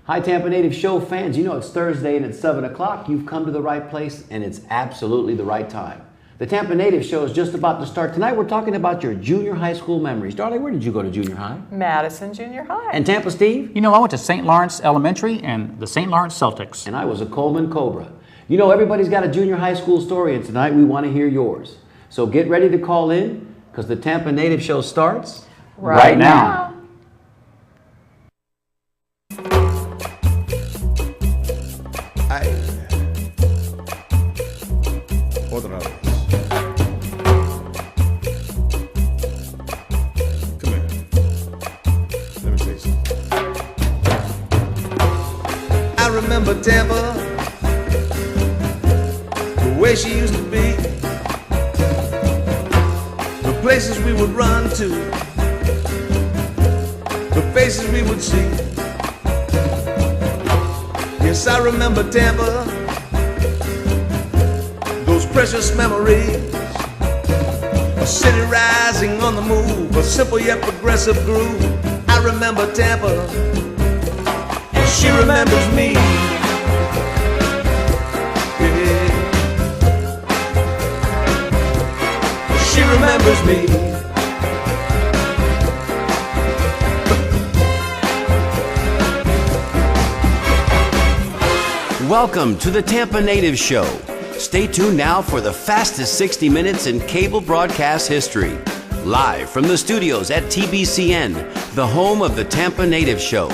Hi, Tampa Native Show fans. You know it's Thursday and it's 7 o'clock. You've come to the right place and it's absolutely the right time. The Tampa Native Show is just about to start. Tonight we're talking about your junior high school memories. Darling, where did you go to junior high? Madison Junior High. And Tampa Steve? You know, I went to St. Lawrence Elementary and the St. Lawrence Celtics. And I was a Coleman Cobra. You know, everybody's got a junior high school story, and tonight we want to hear yours. So get ready to call in because the Tampa Native Show starts right now. Otra vez. Come here. Let me say something. I remember Tampa, the way she used to be, the places we would run to, the faces we would see. Yes, I remember Tampa, those precious memories, a city rising on the move, a simple yet progressive groove. I remember Tampa, and she remembers me. Yeah. She remembers me. Welcome to the Tampa Native Show. Stay tuned now for the fastest 60 minutes in cable broadcast history. Live from the studios at TBCN, the home of the Tampa Native Show.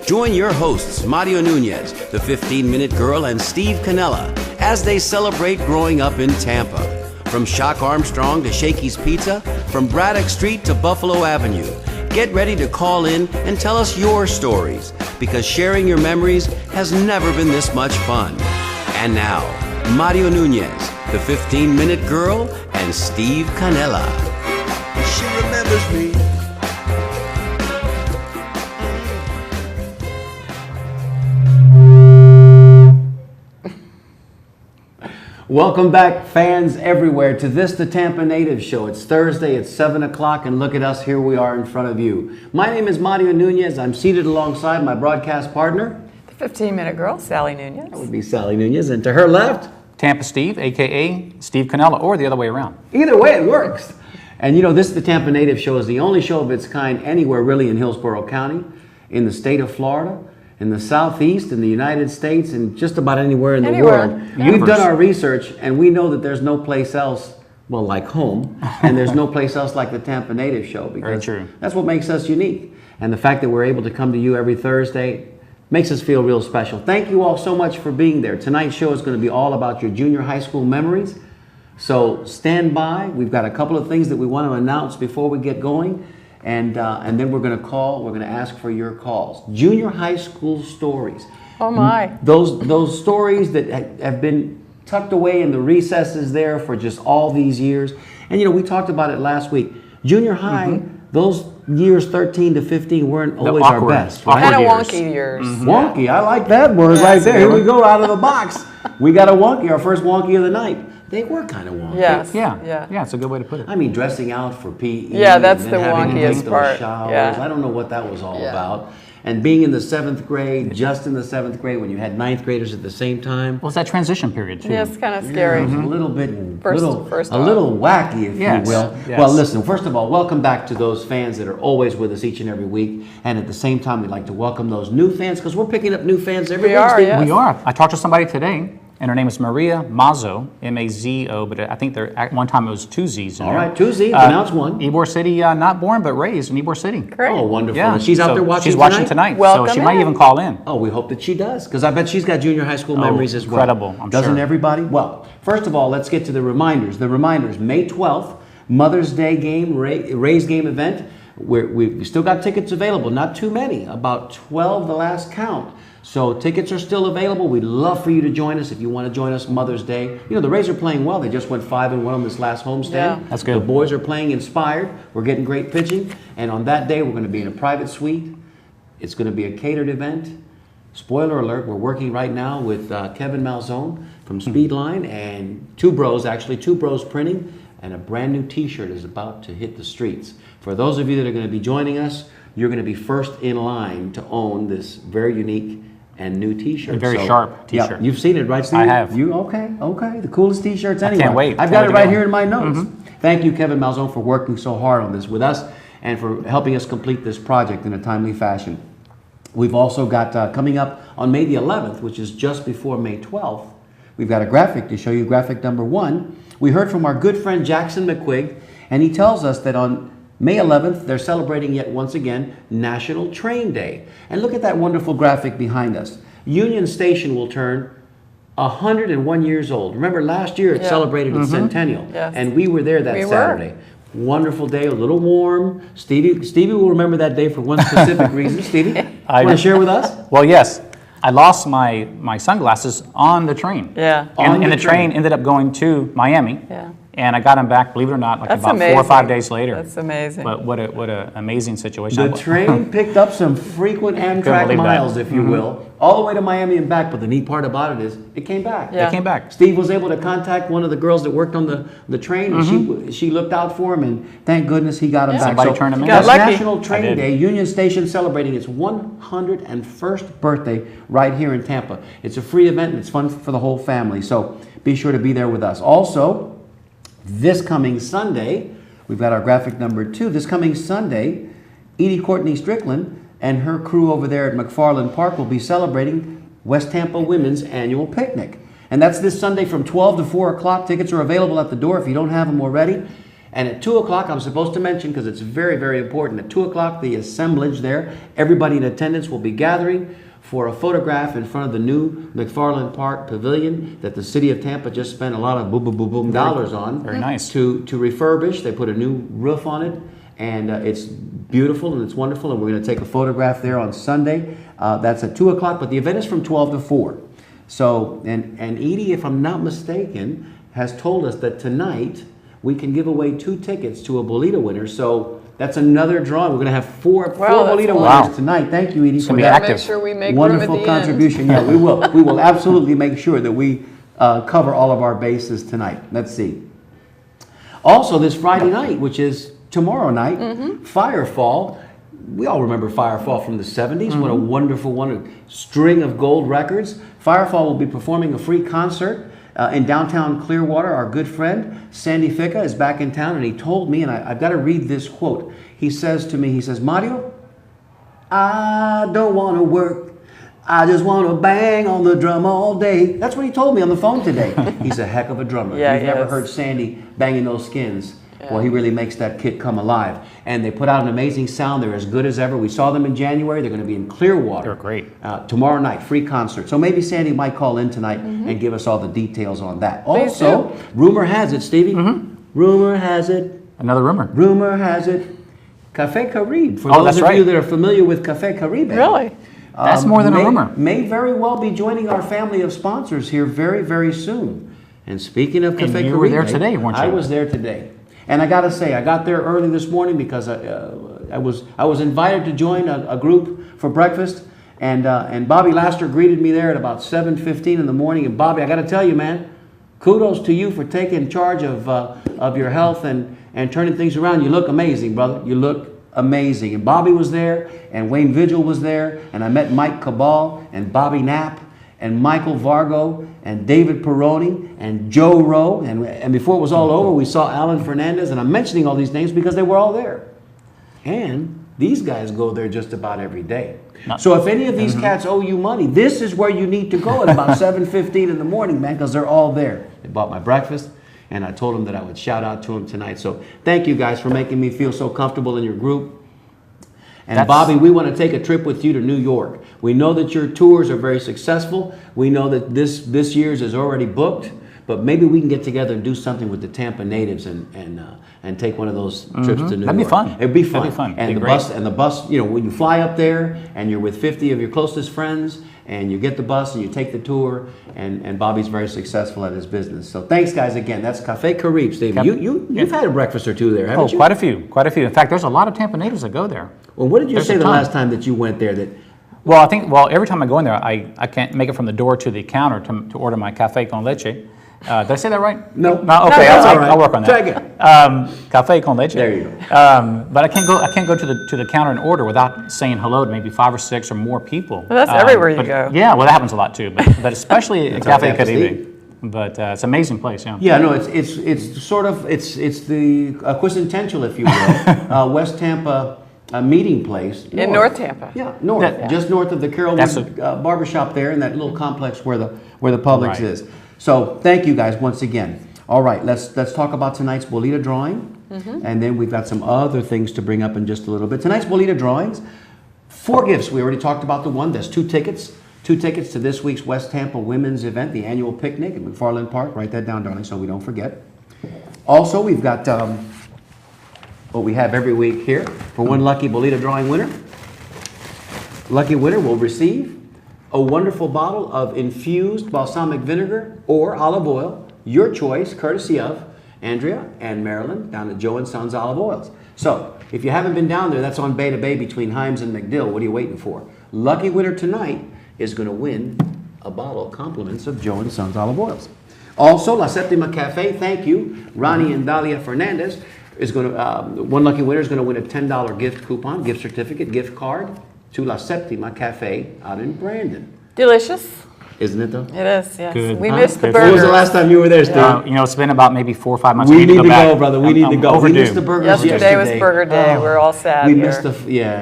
Join your hosts, Mario Nunez, the 15-Minute Girl, and Steve Canella, as they celebrate growing up in Tampa. From Shock Armstrong to Shakey's Pizza, from Braddock Street to Buffalo Avenue. Get ready to call in and tell us your stories, because sharing your memories has never been this much fun. And now, Mario Nunez, the 15-Minute Girl, and Steve Canella. She remembers me. Welcome back, fans everywhere, to this, the Tampa Native Show. It's Thursday, it's 7 o'clock, and look at us, here we are in front of you. My name is Mario Nunez. I'm seated alongside my broadcast partner. The 15-Minute Girl, Sally Nunez. That would be Sally Nunez, and to her left, Tampa Steve, a.k.a. Steve Canella, or the other way around. either way, it works. And you know, this, the Tampa Native Show, is the only show of its kind anywhere really in Hillsborough County, in the state of Florida, in the Southeast, in the United States, and just about anywhere in the world. We've done our research, and we know that there's no place else, well, like home, and there's no place else like the Tampa Native Show, because Very true. That's what makes us unique. And the fact that we're able to come to you every Thursday makes us feel real special. Thank you all so much for being there. Tonight's show is going to be all about your junior high school memories. So stand by. We've got a couple of things that we want to announce before we get going. And then we're going to call. We're going to ask for your calls. Junior high school stories. Oh my. Those stories that have been tucked away in the recesses there for just all these years. And you know, we talked about it last week. Junior high, those years 13 to 15 weren't always our best, right? Kind of years. wonky years. Wonky. I like that word right there. Here we go, out of the box. We got a wonky, our first wonky of the night. They were kind of wonky. Yes. Yeah, it's a good way to put it. I mean, dressing out for PE. Yeah, that's and then the having to wonkiest take those part. showers. Yeah. I don't know what that was all Yeah. about. And being in the 7th grade, just in the 7th grade, when you had 9th graders at the same time. Well, it's that transition period, too. Yeah, it's kind of scary. It was a little bit, First a off. little wacky, if Yes, you will. yes. Well, listen, first of all, welcome back to those fans that are always with us each and every week. And at the same time, we'd like to welcome those new fans, because we're picking up new fans every We week. are, Steve. yes. We are. I talked to somebody today, and her name is Maria Mazzo, M-A-Z-O, but I think at one time it was two Z's in All there. right, 2 Z's, pronounce one. Ybor City, not born, but raised in Ybor City. Great. Oh, wonderful. Yeah. And she's out So there watching She's tonight? watching tonight, Welcome so she might in. even call in. Oh, we hope that she does, because I bet she's got junior high school memories as well. incredible, I'm Doesn't sure. everybody? Well, first of all, let's get to the reminders. The reminders, May 12th, Mother's Day game, Raise game event. We've still got tickets available, not too many, about 12 the last count. So tickets are still available. We'd love for you to join us if you want to join us Mother's Day. You know, the Rays are playing well. They just went 5-1 on this last homestand. Yeah. That's good. The boys are playing inspired. We're getting great pitching. And on that day, we're going to be in a private suite. It's going to be a catered event. Spoiler alert, we're working right now with Kevin Malzone from Speedline and Two Bros Printing, and a brand new t-shirt is about to hit the streets. For those of you that are going to be joining us, you're going to be first in line to own this very unique and new T-shirts. A very sharp Yeah, T-shirt. you've seen it, right, Steve? I have. You okay? The coolest T-shirts anyway. can't wait. I've Can't got wait it to right get here one. in my notes. Thank you, Kevin Malzone, for working so hard on this with us and for helping us complete this project in a timely fashion. We've also got coming up on May the 11th, which is just before May 12th, we've got a graphic to show you, graphic number 1. We heard from our good friend Jackson McQuigg, and he tells us that on May 11th, they're celebrating yet once again National Train Day. And look at that wonderful graphic behind us. Union Station will turn 101 years old. Remember, last year it celebrated its centennial, Yes. and we were there that We were. Saturday. Wonderful day, a little warm. Stevie will remember that day for one specific reason. Stevie, want to share with us? Well, yes. I lost my sunglasses on the train. Yeah. On And the the train train. ended up going to Miami. Yeah. And I got them back, believe it or not, like That's about amazing. 4 or 5 days later. That's amazing. But what a amazing situation. The train picked up some frequent Amtrak believe that. miles, if you will, all the way to Miami and back. But the neat part about it is it came back. Yeah. They came back. Steve was able to contact one of the girls that worked on the train, and she looked out for him, and thank goodness he got him back. Somebody turned him in. Got That's lucky. National I Train did. Day. Union Station celebrating its 101st birthday right here in Tampa. It's a free event, and it's fun for the whole family. So be sure to be there with us. Also, this coming Sunday, we've got our graphic number 2. This coming Sunday, Edie Courtney Strickland and her crew over there at McFarland Park will be celebrating West Tampa Women's Annual Picnic. And that's this Sunday from 12 to 4 o'clock. Tickets are available at the door if you don't have them already. And at 2 o'clock, I'm supposed to mention, because it's very, very important, at 2 o'clock, the assemblage there, everybody in attendance will be gathering for a photograph in front of the new McFarland Park Pavilion that the city of Tampa just spent a lot of boom dollars on. Very nice. To refurbish. They put a new roof on it, and it's beautiful and it's wonderful, and we're going to take a photograph there on Sunday. That's at 2 o'clock, but the event is from 12 to 4. So, and Edie, if I'm not mistaken, has told us that tonight we can give away 2 tickets to a Bolita winner. So that's another drawing. We're going to have four that's Bolita wonderful. winners tonight. Thank you, Edie, for be that Gotta make active. sure we make wonderful room at the end. contribution. Yeah, we will. We will absolutely make sure that we cover all of our bases tonight. Let's see. Also, this Friday night, which is tomorrow night, Firefall. We all remember Firefall from the 70s. What a wonderful string of gold records. Firefall will be performing a free concert in downtown Clearwater. Our good friend, Sandy Ficca, is back in town, and he told me, and I've got to read this quote. He says to me, he says, Mario, I don't want to work. I just want to bang on the drum all day. That's what he told me on the phone today. He's a heck of a drummer. Yeah, You've he never is. heard Sandy banging those skins. Well, he really makes that kit come alive. And they put out an amazing sound. They're as good as ever. We saw them in January. They're going to be in Clearwater. They're great. Tomorrow night, free concert. So maybe Sandy might call in tonight and give us all the details on that. Please Also, rumor has it, Stevie. Rumor has it. Another rumor. Rumor has it. Cafe Carib. For Oh, those that's of right. you that are familiar with Cafe Carib. Really? That's more than a may, rumor. May very well be joining our family of sponsors here very, very soon. And speaking of Cafe you were there Caribe, today, weren't you? I was there today. And I got to say, I got there early this morning because I was invited to join a group for breakfast. And Bobby Laster greeted me there at about 7:15 in the morning. And Bobby, I got to tell you, man, kudos to you for taking charge of your health and turning things around. You look amazing, brother. You look amazing. And Bobby was there, and Wayne Vigil was there, and I met Mike Cabal and Bobby Knapp and Michael Vargo and David Peroni and Joe Rowe. And before it was all over, we saw Alan Fernandez. And I'm mentioning all these names because they were all there. And these guys go there just about every day. So if any of these cats owe you money, this is where you need to go at about 7:15 in the morning, man, because they're all there. They bought my breakfast, and I told them that I would shout out to them tonight. So thank you guys for making me feel so comfortable in your group. And Bobby, we want to take a trip with you to New York. We know that your tours are very successful. We know that this year's is already booked. But maybe we can get together and do something with the Tampa natives and take one of those trips to New York. That'd be fun. It'd be fun. That'd be fun. And Be the great. bus, you know, when you fly up there and you're with 50 of your closest friends and you get the bus and you take the tour, and Bobby's very successful at his business. So thanks, guys, again. That's Cafe Carib, Steve. You've had a breakfast or two there, haven't Oh, you? quite a few. In fact, there's a lot of Tampa natives that go there. Well, what did you There's say a the ton. last time that you went there? That Well, every time I go in there, I can't make it from the door to the counter to order my cafe con leche. Did I say that right? No. Okay, that's all right. I'll work on that. Try again. Café con leche. There you go. But I can't go to the counter and order without saying hello to maybe 5 or 6 or more people. Well, that's everywhere you but- go. Yeah, well, that happens a lot too, but especially at how Café Tampa's Caribe. But it's an amazing place, yeah. Yeah, no, it's sort of it's the quintessential, if you will, West Tampa meeting place In North Tampa. Yeah, north, That- just north of the That's Carolwood Barbershop there, in that little complex where the Publix Right. is. So thank you guys once again. All right, let's talk about tonight's Bolita drawing, and then we've got some other things to bring up in just a little bit. Tonight's Bolita drawings, 4 gifts. We already talked about the one. There's 2 tickets. 2 tickets to this week's West Tampa Women's event, the annual picnic at McFarland Park. Write that down, darling, so we don't forget. Also, we've got what we have every week here for one lucky Bolita drawing winner. Lucky winner will receive a wonderful bottle of infused balsamic vinegar or olive oil, your choice, courtesy of Andrea and Marilyn down at Joe and Sons Olive Oils. So, if you haven't been down there, that's on Beta Bay between Himes and McDill. What are you waiting for? Lucky winner tonight is going to win a bottle of compliments of Joe and Sons Olive Oils. Also, La Septima Cafe, thank you. Ronnie and Dalia Fernandez is going to, one lucky winner is going to win a $10 gift coupon, gift certificate, gift card to La Septima Cafe out in Brandon. Delicious. Isn't it though? It is, yes. Good. We Huh? missed the Good. When was burgers. the last time you were there, Steve? It's been about maybe 4 or 5 months. We need to back. go, brother. We need to I'm go. We overdue. missed the burgers Yesterday was burger day. We're all sad we here. missed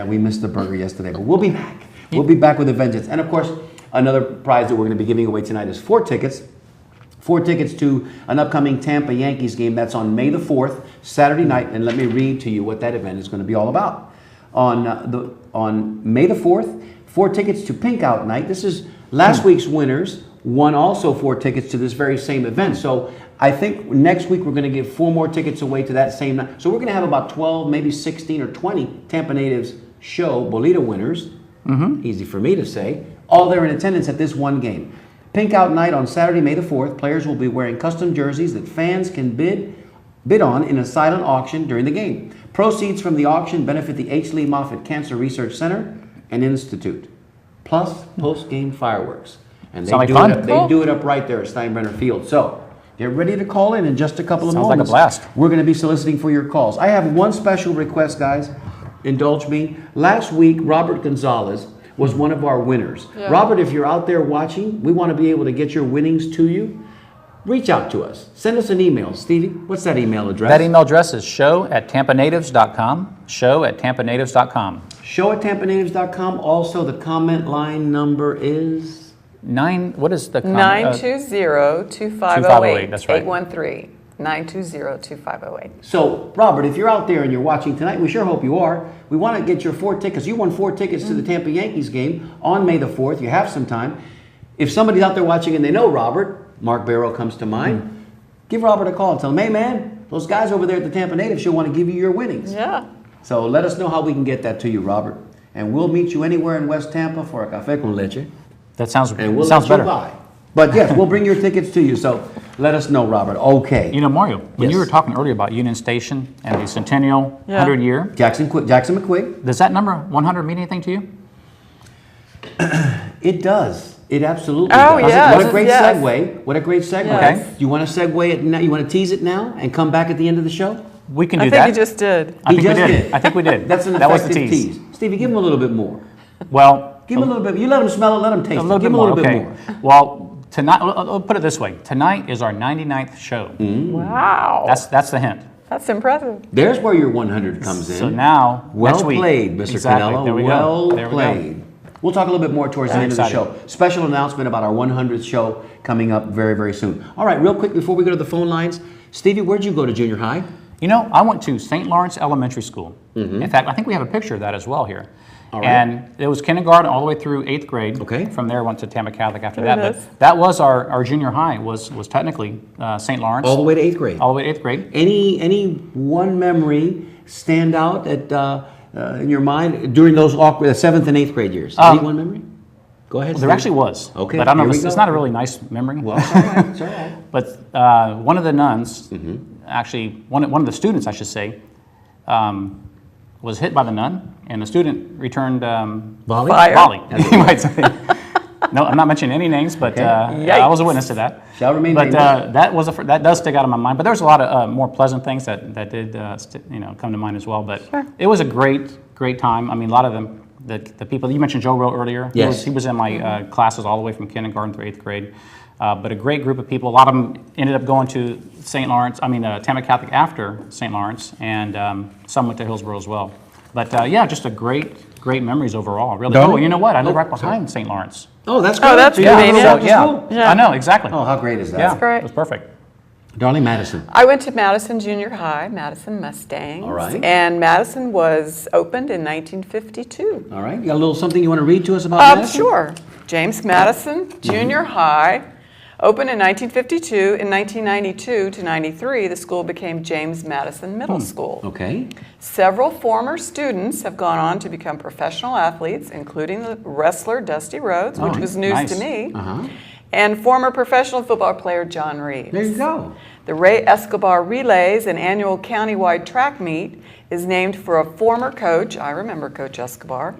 we missed the burger yesterday, but we'll be back. We'll be back with a vengeance. And of course, another prize that we're going to be giving away tonight is 4 tickets. 4 tickets to an upcoming Tampa Yankees game. That's on May the 4th, Saturday night. And let me read to you what that event is going to be all about. On May the 4th, 4 tickets to Pink Out Night. This is last week's winners. Won also 4 tickets to this very same event. So I think next week we're going to give 4 more tickets away to that same night. So we're going to have about 12, maybe 16 or 20 Tampa Natives show Bolita winners. Easy for me to say. All there in attendance at this one game. Pink Out Night on Saturday, May the 4th. Players will be wearing custom jerseys that fans can bid on in a silent auction during the game. Proceeds from the auction benefit the H. Lee Moffitt Cancer Research Center and Institute, plus post-game fireworks. And they Sound like do fun. it up, they do it up right there at Steinbrenner Field. So get ready to call in just a couple of Sounds like a moments. blast. We're going to be soliciting for your calls. I have one special request, guys. Indulge me. Last week, Robert Gonzalez was one of our winners. Yeah. Robert, if you're out there watching, we want to be able to get your winnings to you. Reach out to us. Send us an email. Stevie, what's that email address? That email address is show@tampanatives.com. Show@tampanatives.com. Show@tampanatives.com. Also, the comment line number is... What is the comment? 920-2508. That's right. 813-920-2508. So, Robert, if you're out there and you're watching tonight, we sure hope you are. We want to get your 4 tickets. You won 4 tickets to the Tampa Yankees game on May the 4th. You have some time. If somebody's out there watching and they know Robert, Mark Barrow comes to mind, give Robert a call and tell him, hey, man, those guys over there at the Tampa Native Show want to give you your winnings. Yeah. So let us know how we can get that to you, Robert. And we'll meet you anywhere in West Tampa for a café con leche. That sounds And we'll sounds let better. you buy. But yes, we'll bring your tickets to you. So let us know, Robert. Okay. You know, Mario, when you Yes. were talking earlier about Union Station and the Centennial Yeah. 100 year, Jackson McQuigg. does that number 100 mean anything to you? It does. It absolutely Oh, does. yes, What a great yes. segue. What a great segue. Yes. Okay. Do you want to segue it now? You want to tease it now and come back at the end of the show? We can I do think that. you just did. I think we did. I think we did. That's an That was effective the tease. Stevie, give him a little bit more. Well, Give him a little bit. You let him smell it, let him taste a it. little Give bit him a more. little Okay. bit more. Well, tonight, I'll put it this way. Tonight is our 99th show. Wow. That's the hint. That's impressive. There's where your 100 comes in. So now, Well next week. played, Mr. Exactly. Canelo. There we Well go. There we go. played. We'll talk a little bit more towards the end of the show. Excited. Special announcement about our 100th show coming up very, very soon. All right, real quick before we go to the phone lines, Stevie, where'd you go to junior high? You know, I went to St. Lawrence Elementary School. In fact, I think we have a picture of that as well here. Mm-hmm. All right. And it was kindergarten all the way through 8th grade. Okay. From there, went to Tampa Catholic after There that. it But is. that was our junior high, was technically St. Lawrence. All the way to 8th grade. All the way to 8th grade. Any one memory stand out at in your mind during those awkward 7th and 8th grade years? Any one memory? Go ahead. There Stevie. actually was. Okay, But I don't know, here we it's go. not a really nice memory. Well, it's all right. It's all right. But one of the nuns, actually, one of the students, I should say, was hit by the nun, and the student returned Volley? Fire. volley, you might say. No, I'm not mentioning any names, but Okay. I was a witness to that. Shall remain But nameless. that does stick out in my mind. But there's a lot of more pleasant things that did come to mind as well. But it was a great time. I mean, a lot of them, the people you mentioned, Joe Rowe earlier. Yes. He was in my classes all the way from kindergarten through 8th grade. But a great group of people. A lot of them ended up going to Tampa Catholic after St. Lawrence, and some went to Hillsborough as well. But just a great memories overall. Really. Darling? Oh, you know what? I live right sorry. behind St. Lawrence. Oh, that's Oh, good. that's So you have a little convenient. after yeah. school? Yeah. I know exactly. Oh, how great is that? yeah, great. it was perfect. Darling Madison. I went to Madison Junior High, Madison Mustangs. All right. And Madison was opened in 1952. All right. You got a little something you want to read to us about Madison? Sure. James Madison Junior High opened in 1952. In 1992 to 93, the school became James Madison Middle School. Okay. Several former students have gone on to become professional athletes, including the wrestler Dusty Rhodes, which Oh, was news nice. to me, Uh-huh. and former professional football player John Reeves. There you go. The Ray Escobar Relays, an annual countywide track meet, is named for a former coach, I remember Coach Escobar,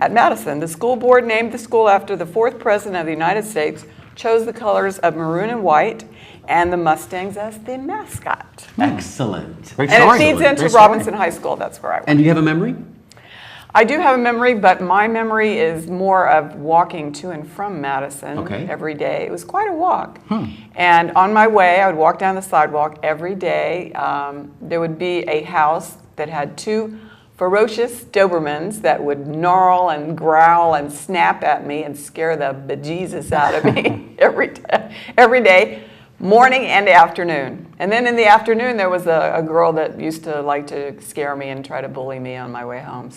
at Madison. The school board named the school after the fourth president of the United States, chose the colors of maroon and white, and the Mustangs as the mascot. Excellent. Great And story. it feeds into Great story. Robinson High School, that's where I went. And do you have a memory? I do have a memory, but my memory is more of walking to and from Madison Okay. every day. It was quite a walk. And on my way, I would walk down the sidewalk every day. There would be a house that had two ferocious Dobermans that would gnarl and growl and snap at me and scare the bejesus out of me every day, morning and afternoon. And then in the afternoon, there was a girl that used to like to scare me and try to bully me on my way home.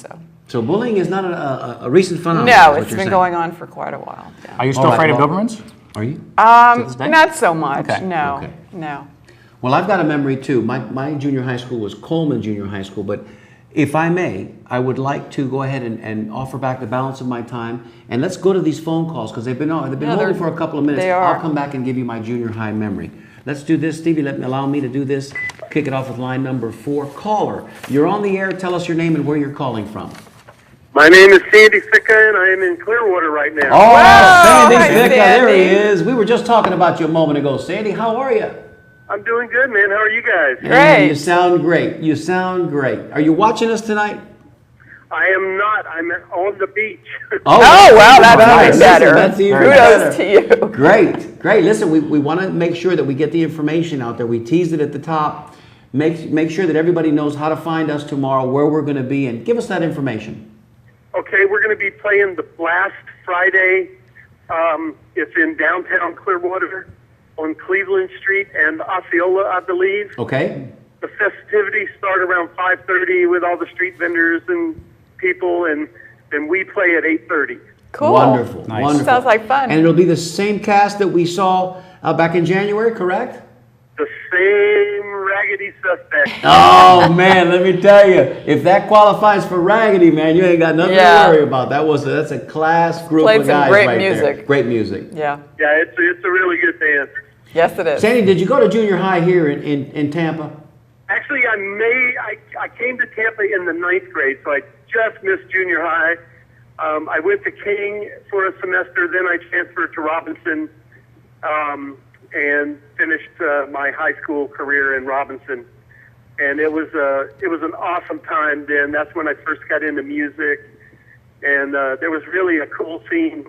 So bullying is not a recent phenomenon. is No, what it's you're been saying. going on for quite a while. Yeah. Are you still All right, afraid well- of Dobermans? Are you? this day? Not so much. Okay. No, Okay. no. Well, I've got a memory too. My junior high school was Coleman Junior High School, but if I may, I would like to go ahead and offer back the balance of my time. And let's go to these phone calls because they've been holding they're- for a couple of minutes. they are. I'll come back and give you my junior high memory. Let's do this, Stevie. Allow me to do this. Kick it off with line number 4. Caller, you're on the air. Tell us your name and where you're calling from. My name is Sandy Sicka, and I am in Clearwater right now. Oh, Sandy hi, Sicka, there he Sandy. is. We were just talking about you a moment ago. Sandy, how are you? I'm doing good, man. How are you guys? Great. You sound great. You sound great. Are you watching us tonight? I am not. I'm on the beach. Oh, wow, that's Nice. even better. Listen, that's even Kudos better. to you. Great. Listen, we want to make sure that we get the information out there. We teased it at the top. Make sure that everybody knows how to find us tomorrow, where we're going to be, and give us that information. Okay, we're going to be playing the Blast Friday. It's in downtown Clearwater on Cleveland Street and Osceola, I believe. Okay? The festivities start around 5:30 with all the street vendors and people, and we play at 8:30. Cool. Wonderful. Nice. Wonderful. Sounds like fun. And it'll be the same cast that we saw back in January, correct? The same raggedy suspect. Oh man, let me tell you, if that qualifies for Raggedy, man, you ain't got nothing Yeah. to worry about. That's a class group Played of some guys great right there. music. Great music. Yeah. Yeah, it's a really good band. Yes, it is. Sandy, did you go to junior high here in Tampa? Actually, I came to Tampa in the 9th grade, so I just missed junior high. I went to King for a semester, then I transferred to Robinson, and finished my high school career in Robinson. And it was an awesome time then. That's when I first got into music, and there was really a cool scene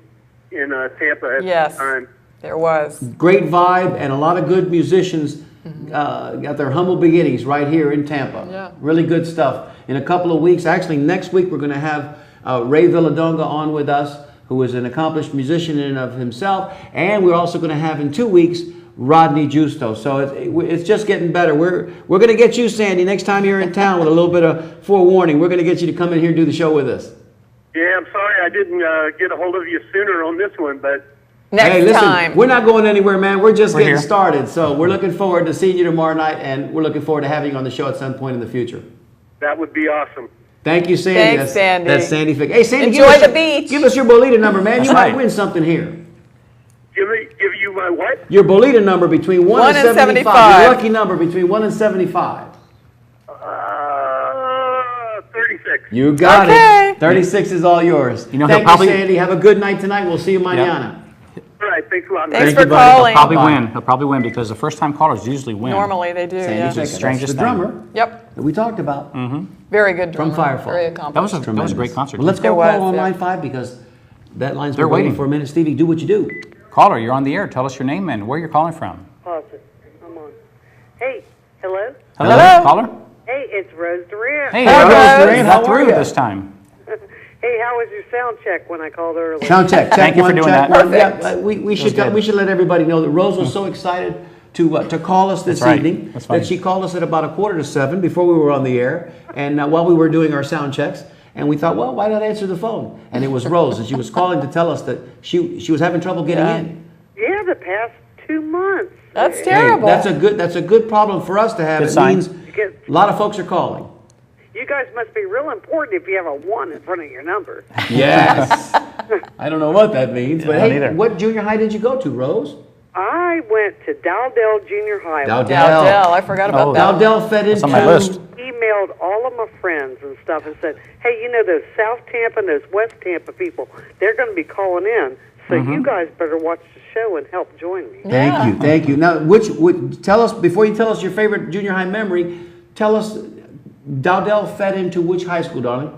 in Tampa at Yes. the time. There was. Great vibe and a lot of good musicians got their humble beginnings right here in Tampa. Yeah. Really good stuff. In a couple of weeks, actually next week, we're going to have Ray Villadonga on with us, who is an accomplished musician in and of himself. And we're also going to have in 2 weeks, Rodney Justo. So it's just getting better. We're going to get you, Sandy, next time you're in town with a little bit of forewarning. We're going to get you to come in here and do the show with us. Yeah, I'm sorry I didn't get a hold of you sooner on this one, but Next Hey, listen, time. we're not going anywhere, man. We're just We're getting here. started. So we're looking forward to seeing you tomorrow night, and we're looking forward to having you on the show at some point in the future. that would be awesome. Thank you, Sandy. Thanks, Sandy. That's Sandy Fick. Hey, Sandy, Enjoy give us the beach. Give us your Bolita number, man. That's You might right. win something here. Give you my what? Your Bolita number between 1 1 and and 75. 75. Your lucky number between 1 and 75. 36. You got Okay. it. 36 is all yours. You know, Thank he'll probably- you, Sandy. Have a good night tonight. We'll see you mañana. All right, thanks a lot. Thanks Thank for you, buddy. calling. Probably win. He'll probably win because the first-time callers usually win. Normally they do, Sandy yeah. Checker, that's strangest the thing. drummer Yep, that we talked about. very good drummer. Firefall. Very That accomplished. was a great concert. Well, let's It go was, call on yeah. line 5 because that line's They're been waiting waiting. for a minute. Stevie, do what you do. Caller, you're on the air. Tell us your name and where you're calling from. Pause it. I'm on. Hey, hello? Hello? Caller? Hey, it's Rose Durant. Hey, Hello, Rose. Rose. Durant, How got are through ya? this time. Hey, how was your sound check when I called earlier? Sound check. Thank you for doing check that. one. Yeah, Perfect. we should good. we should let everybody know that Rose was so excited to call us this That's right. evening That's funny. that she called us at about 6:45 before we were on the air, and while we were doing our sound checks, and we thought, well, why not answer the phone? And it was Rose, and she was calling to tell us that she was having trouble getting Yeah. in. Yeah, the past 2 months. That's Hey, terrible. that's a good problem for us to have. Good It sign. means Because a lot of folks are calling. you guys must be real important if you have a 1 in front of your number. Yes. I don't know what that means, but I don't hey, either. what junior high did you go to, Rose? I went to Dowdell Junior High. Dowdell, I forgot about Oh, that. Dowdell fed into That's on my list. Emailed all of my friends and stuff and said, hey, you know, those South Tampa and those West Tampa people, they're going to be calling in. So you guys better watch the show and help join me. Thank you. Now, tell us, before you tell us your favorite junior high memory, tell us, Dowdell fed into which high school, darling?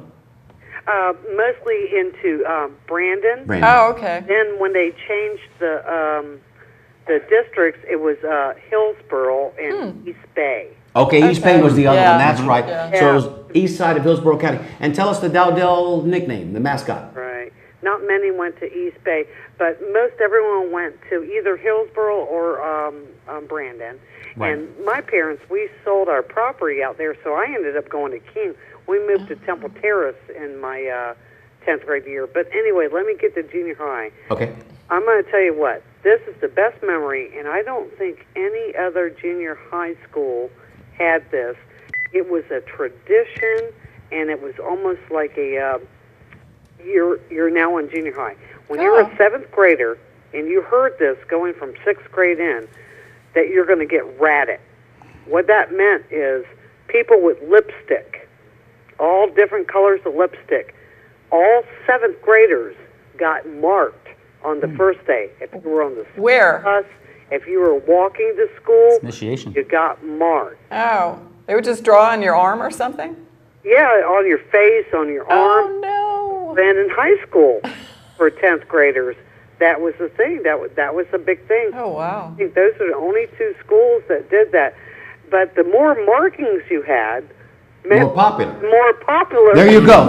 Mostly into Brandon. Oh, okay. Then when they changed the districts, it was Hillsborough and East Bay. Okay, East Bay was the other Yeah. one, that's right. Yeah. So it was east side of Hillsborough County. And tell us the Dowdell nickname, the mascot. Right. Not many went to East Bay, but most everyone went to either Hillsborough or Brandon. Right. And my parents, we sold our property out there, so I ended up going to King. We moved to Temple Terrace in my 10th grade year. But anyway, let me get to junior high. Okay. I'm going to tell you what, this is the best memory, and I don't think any other junior high school had this. It was a tradition, and it was almost like a you're now in junior high. When you were a 7th grader and you heard this going from 6th grade in, that you're going to get ratted. What that meant is people with lipstick, all different colors of lipstick, all 7th graders got marked on the first day. If you were on the school Where? bus, if you were walking to school, Initiation. you got marked. Oh, they would just draw on your arm or something? Yeah, on your face, on your arm. Oh, no. And in high school, for 10th graders, that was the thing. That was a big thing. Oh, wow. I think those are the only 2 schools that did that. But the more markings you had, meant More popular. More popular. There you go.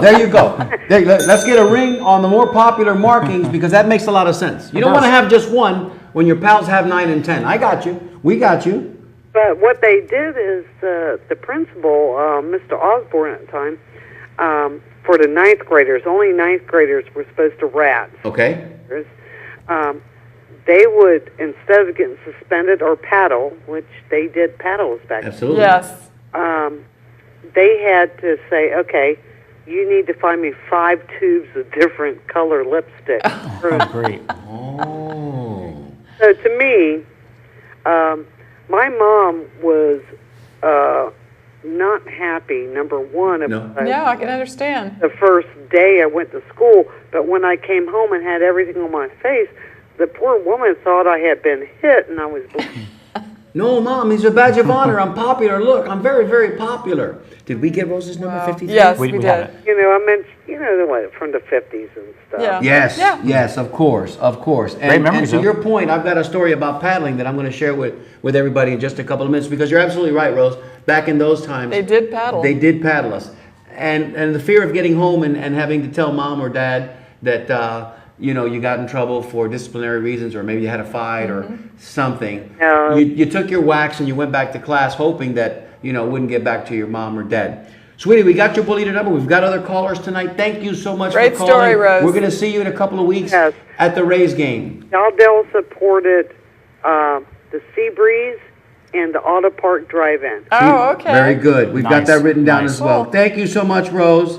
Let's get a ring on the more popular markings because that makes a lot of sense. You don't want to have just one when your pals have 9 and 10. I got you. We got you. But what they did is the principal, Mr. Osborne at the time, for the 9th graders, only 9th graders were supposed to rat. Okay. They would, instead of getting suspended or paddle, which they did paddles back then, Absolutely. Yes. they had to say, okay, you need to find me 5 tubes of different color lipstick. Great. So to me, my mom was not happy, number one, about Yeah, I can understand. the first day I went to school, but when I came home and had everything on my face, the poor woman thought I had been hit, and I was No, Mom, he's a badge of honor. I'm popular. Look, I'm very, very popular. Did we get Rose's number 53? Yes, We we have did. it. you know, I meant, you know, the what, from the 50s and stuff. Yeah. Yes, Yeah. yes, of course. And memories, to though. your point, I've got a story about paddling that I'm going to share with everybody in just a couple of minutes because you're absolutely right, Rose. Back in those times, They did paddle. They did paddle us, and the fear of getting home and having to tell Mom or Dad that you got in trouble for disciplinary reasons, or maybe you had a fight or something. No. You took your wax and you went back to class, hoping that it wouldn't get back to your mom or dad. Sweetie, we got your Bolita number. We've got other callers tonight. Thank you so much Great for calling. story, Rose. We're going to see you in a couple of weeks Yes. at the Rays game. Dowdell supported the Sea Breeze and the Auto Park Drive-In. Oh, okay. Very good. We've got Nice. that written down Nice. as well. Cool. Thank you so much, Rose.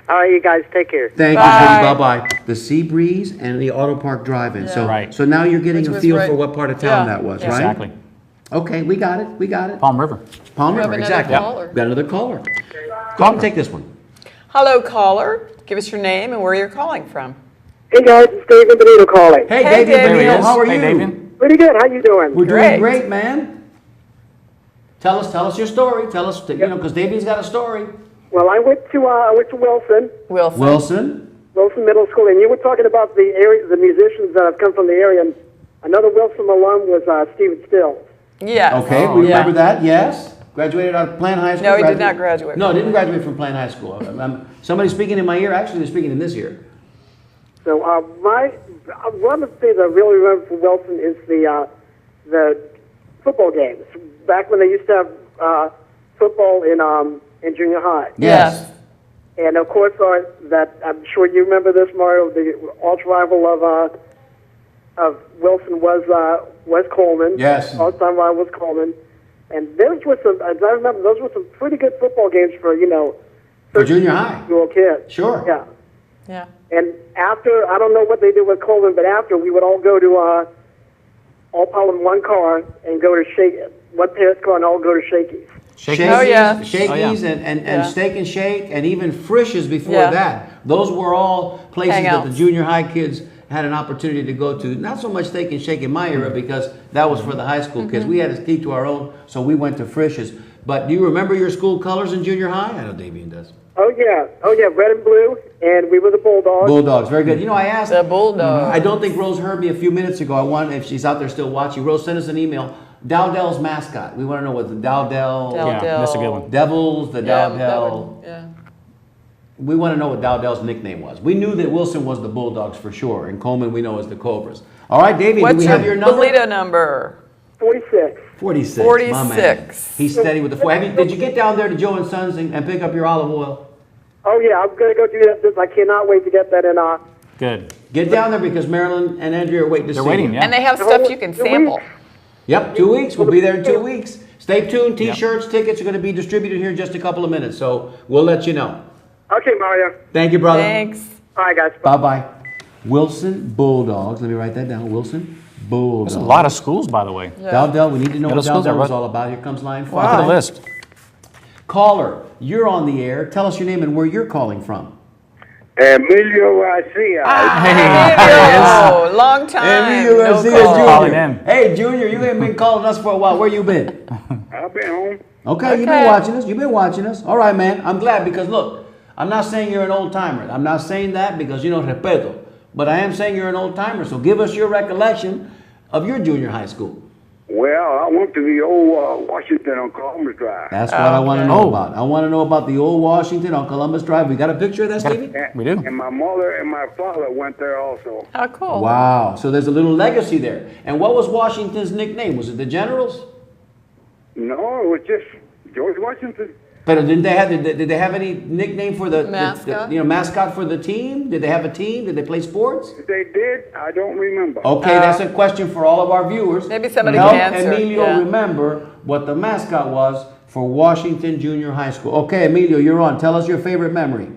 All right, you guys take care. Thank Bye. you, sweetie. Bye-bye. The Sea Breeze and the Auto Park Drive-In. So, Right. so now you're getting Which a was feel right- for what part of town yeah, that was, yeah. right? Exactly. Okay, we got it. Palm River. Palm We have River, another exactly. caller. We've got another caller. Go ahead and take this one. Hello, caller. Give us your name and where you're calling from. Hey guys, it's David Benito calling. Hey, Hey, David David. Benito, how are Hey, you? David. Pretty good. How you doing? We're Great. doing great, man. Tell us your story. Tell us, because David's got a story. Well, I went to Wilson Wilson. Wilson. Middle School, and you were talking about the area, the musicians that have come from the area. And another Wilson alum was Stephen Stills. Yes. Okay, we remember that, yes. Graduated out of Plant High School. No, he did not graduate. No, didn't graduate from Plant High School. Somebody's speaking in my ear. Actually, they're speaking in this ear. So one of the things I really remember from Wilson is the football games. Back when they used to have football in junior high. Yes. And of course, that I'm sure you remember this, Mario. The arch rival of Wilson was Coleman. Yes. All-time rival was Coleman. And those were some, as I remember, those were some pretty good football games for For junior high. little kids. Sure. Yeah. Yeah. And after, I don't know what they did with Coleman, but after we would all go to all pile in one car and go to one parent's car and all go to Shakey's. Shakey's, Oh, yeah. Shakey's Oh, yeah. and Steak and Shake and even Frisch's before Yeah. that. Those were all places that the Hangouts. junior high kids had an opportunity to go to. Not so much Steak and Shake in my era because that was for the high school kids. We had to keep to our own, so we went to Frisch's. But do you remember your school colors in junior high? I know Davian does. Oh yeah, red and blue, and we were the Bulldogs. Bulldogs, very good. You know, I asked. The Bulldog. I don't think Rose heard me a few minutes ago. I want, if she's out there still watching, Rose sent us an email. Dowdell's mascot. We want to know what the Dowdell Yeah, that's a good one. Devils, the Yeah, Dowdell. yeah. We want to know what Dowdell's nickname was. We knew that Wilson was the Bulldogs for sure, and Coleman we know is the Cobras. All right, Davey, do What's we have your number? Bolita number? 46. 46. 46. My man. He's steady with the four. Did you get down there to Joe and Sons and pick up your olive oil? Oh yeah, I'm gonna go do that. I cannot wait to get that in. Good. Get down there because Marilyn and Andrea are waiting to They're see waiting, you. yeah. And they have stuff you can sample. Yep, 2 weeks. We'll be there in 2 weeks. Stay tuned. T-shirts, tickets are going to be distributed here in just a couple of minutes, so we'll let you know. Okay, Mario. Thank you, brother. Thanks. All right, guys. Bye-bye. Wilson Bulldogs. Let me write that down. Wilson Bulldogs. There's a lot of schools, by the way. Dowdell, we need to know Middle what schools are Dowdell is what? all about. Here comes line 5. Look at the list. Caller, you're on the air. Tell us your name and where you're calling from. Emilio Garcia. Emilio, long time. Emilio no Garcia call. Jr. Calling in. Hey, Junior, you ain't been calling us for a while. Where you been? I've been home. Okay, you've been watching us. You've been watching us. All right, man. I'm glad because look, I'm not saying you're an old timer. I'm not saying that because you know respeto. But I am saying you're an old timer. So give us your recollection of your junior high school. Well, I went to the old Washington on Columbus Drive. That's what I want to know about. I want to know about the old Washington on Columbus Drive. We got a picture of that, Stevie? We do. And my mother and my father went there also. How cool. Wow. So there's a little legacy there. And what was Washington's nickname? Was it the Generals? No, it was just George Washington. But did they have any nickname for the Mascot? mascot for the team? Did they have a team? Did they play sports? If they did, I don't remember. Okay, that's a question for all of our viewers. Maybe somebody Help can answer, Emilio yeah. remember what the mascot was for Washington Junior High School. Okay, Emilio, you're on. Tell us your favorite memory.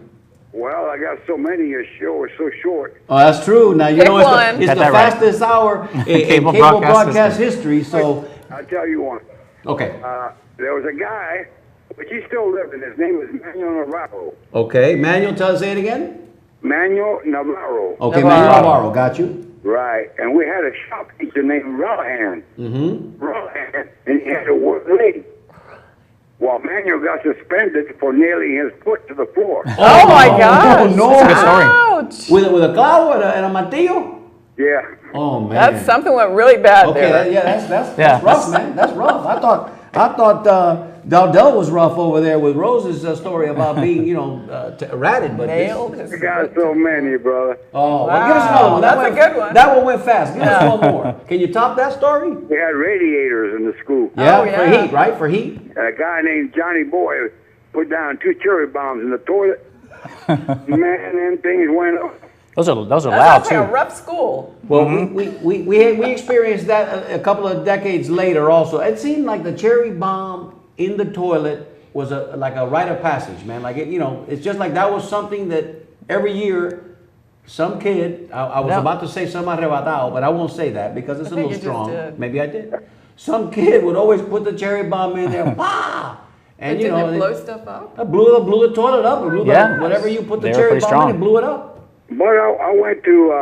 Well, I got so many. Your show is so short. Oh, that's true. Now you Pick know it's one. the Got that right. fastest hour in Cable cable broadcast broadcast history. So, I'll tell you one. okay, There was a guy, but he's still living. His name is Manuel Navarro. okay. Manuel, say it again. Manuel Navarro. Okay, Navarro. Manuel Navarro, got you. Right. And we had a shop teacher named Rollahan. Mm-hmm. Rollahan. And he had a work lady. Well, Manuel got suspended for nailing his foot to the floor. Oh my gosh. no. That's a good story. Ouch. With a clavo and a martillo. Yeah. Oh man. That's something went really bad Okay, there. that's rough, man. That's rough. I thought Dowdell was rough over there with Rose's story about being, ratted. But Nailed his I got so many, brother. Oh, well, give us another one. That's a went, good one. That one went fast. Give us one more. Can you top that story? We had radiators in the school. Yeah, Oh, for yeah. heat, right? For heat. And a guy named Johnny Boy put down 2 cherry bombs in the toilet. Man, them things went up. Those are That loud sounds like a too. rough school. Well, we experienced that a couple of decades later also. It seemed like the cherry bomb in the toilet was like a rite of passage, man. Like, it's just like that was something that every year some kid, I was about to say some arrebatado, but I won't say that because it's a think little you just strong. did. Maybe I did. Some kid would always put the cherry bomb in there, bah! And But you didn't know, it blow stuff up? it blew the toilet up. It blew Yeah. whatever you put the They were cherry pretty bomb strong. in, it blew it up. But I went to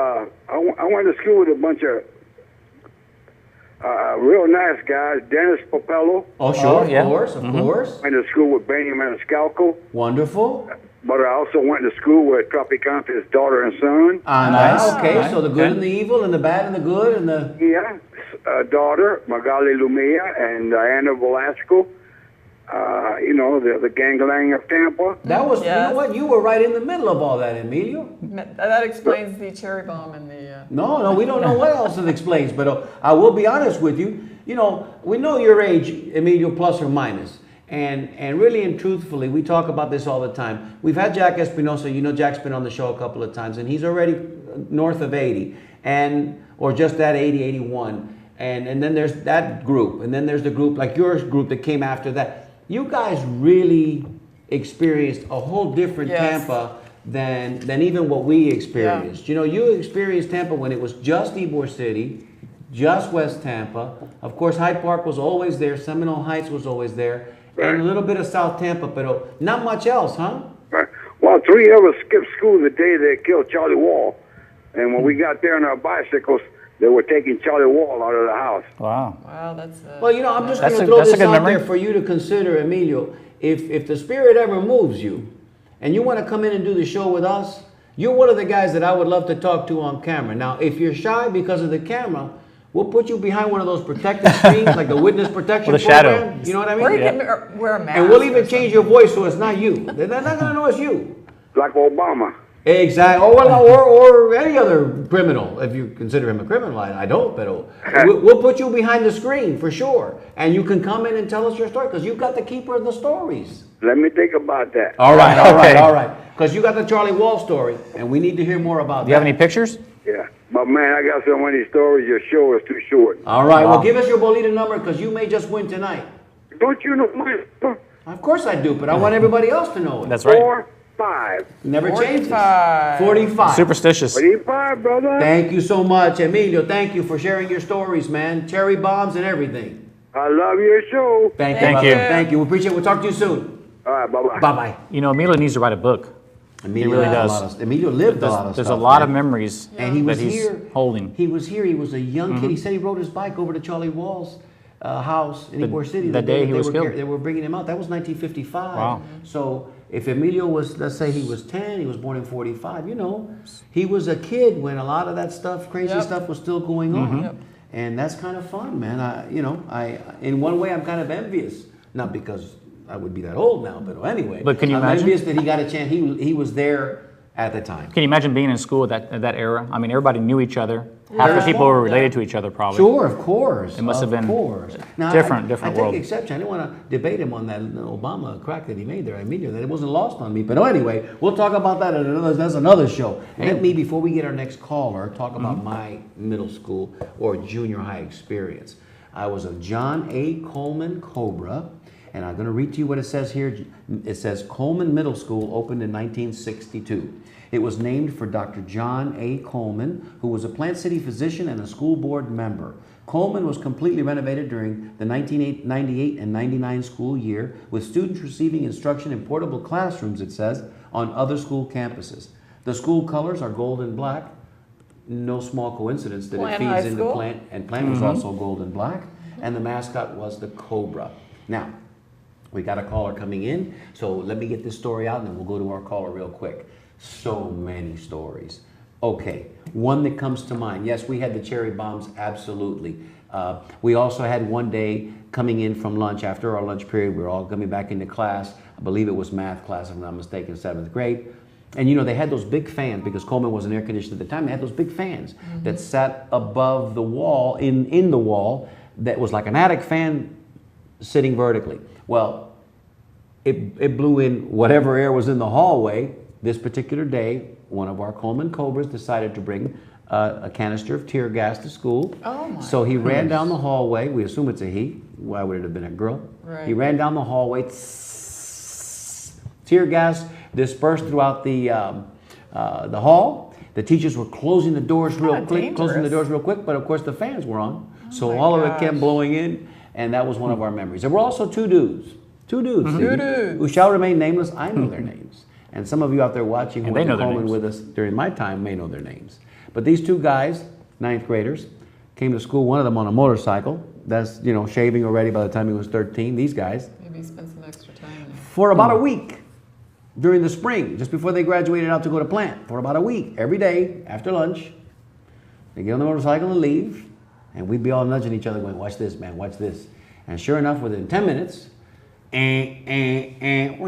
I went to school with a bunch of real nice guys. Dennis Popello. Oh, sure, yeah. of course, of course. Went to school with Benny Maniscalco. Wonderful. But I also went to school with Tropicante's daughter and son. Nice. Okay, Nice. so the good Okay. and the evil and the bad and the good and the... Yeah, daughter Magali Lumia and Diana Velasco. You know, the ganglang of Tampa. That was, you Yes. know what, you were right in the middle of all that, Emilio. That explains the cherry bomb and the. No, we don't know what else it explains, but I will be honest with you. You know, we know your age, Emilio, plus or minus. And really and truthfully, we talk about this all the time. We've had Jack Espinosa. You know, Jack's been on the show a couple of times, and he's already north of 80, or just at 80, 81. And then there's that group, and then there's the group like your group that came after that. You guys really experienced a whole different Yes. Tampa than even what we experienced. You know, you experienced Tampa when it was just Ybor City, just West Tampa. Of course, Hyde Park was always there. Seminole Heights was always there. And a little bit of South Tampa, but not much else, huh? Right. Well, 3 of us skipped school the day they killed Charlie Wall. And when we got there on our bicycles, they were taking Charlie Wall out of the house. Wow. Wow, that's. Well, you know, I'm just going That's to a- throw that's a this good out memory. there for you to consider, Emilio. If the spirit ever moves you, and you want to come in and do the show with us, you're one of the guys that I would love to talk to on camera. Now, if you're shy because of the camera, we'll put you behind one of those protective screens, like the witness protection With a shadow. program. You know what I mean? Or you can wear a mask. And we'll even change your voice so it's not you. They're not going to know it's you. Like Obama. Exactly. Or any other criminal, if you consider him a criminal. I don't, but we'll put you behind the screen for sure. And you can come in and tell us your story because you've got the keeper of the stories. Let me think about that. All right. Okay. Because you got the Charlie Wall story, and we need to hear more about Do you have that. any pictures? Yeah. But man, I got so many stories. Your show is too short. All right. Wow. Well, give us your Bolita number because you may just win tonight. Don't you know my Of course I do, but I want everybody else to know it. That's right. 45. Never changes. 45. 45. Superstitious. 45, brother. Thank you so much, Emilio. Thank you for sharing your stories, man. Cherry bombs and everything. I love your show. Thank you. Thank brother. you. Thank you. We appreciate it. We'll talk to you soon. All right, bye-bye. Bye-bye. You know, Emilio needs to write a book. Emilio really has a does. lot of- Emilio lived a There's, lot of there's stuff. a lot of man. memories And he was that he's here. holding. He was here. He was a young kid. He said he rode his bike over to Charlie Wall's house in Ybor City. the day he they was were killed. They were bringing him out. That was 1955. Wow. So if Emilio was, let's say he was 10, he was born in 45, you know, he was a kid when a lot of that stuff, crazy Yep. stuff was still going on. Yep. And that's kind of fun, man. In one way, I'm kind of envious. Not because I would be that old now, but anyway. But can you I'm imagine? envious that he got a chance. He was there at the time. Can you imagine being in school at that era? I mean, everybody knew each other. Half the people were related to each other, probably. Sure, of course. It must have been different I world. take exception. I didn't want to debate him on that Obama crack that he made there. I mean, that it wasn't lost on me. But anyway, we'll talk about that at another. That's another show. Let me, before we get our next caller, talk about my middle school or junior high experience. I was a John A. Coleman Cobra, and I'm going to read to you what it says here. It says Coleman Middle School opened in 1962. It was named for Dr. John A. Coleman, who was a Plant City physician and a school board member. Coleman was completely renovated during the 1998 and 99 school year, with students receiving instruction in portable classrooms, it says, on other school campuses. The school colors are gold and black. No small coincidence that Plant it High feeds into School? Plant, and Plant was also gold and black, and the mascot was the Cobra. Now, we got a caller coming in, so let me get this story out and then we'll go to our caller real quick. So many stories. Okay, one that comes to mind. Yes, we had the cherry bombs, absolutely. We also had one day coming in from lunch, after our lunch period, we were all coming back into class. I believe it was math class, if I'm not mistaken, 7th grade. And you know, they had those big fans, because Coleman wasn't air conditioned at the time, they had those big fans that sat above the wall, in the wall, that was like an attic fan sitting vertically. Well, it blew in whatever air was in the hallway. This particular day, one of our Coleman Cobras decided to bring a canister of tear gas to school. Oh my So he ran down the hallway. We assume it's a he. Why would it have been a girl? Right. He ran down the hallway. Tear gas dispersed throughout the hall. The teachers were closing the doors real Kinda quick, dangerous. but of course the fans were on. So my all of it gosh. kept blowing in, and that was one of our memories. There were also two dudes Two dudes. Stevie, who shall remain nameless. I know their names. And some of you out there watching who And went they to know their Coleman names. with us during my time may know their names. But these two guys, ninth graders, came to school, one of them on a motorcycle. That's, you know, shaving already by the time he was 13. These guys. Maybe spend some extra time there. For about a week during the spring, just before they graduated out to go to plant. For about a week, every day after lunch, they get on the motorcycle and leave. And we'd be all nudging each other going, watch this, man, watch this. And sure enough, within 10 minutes, ring,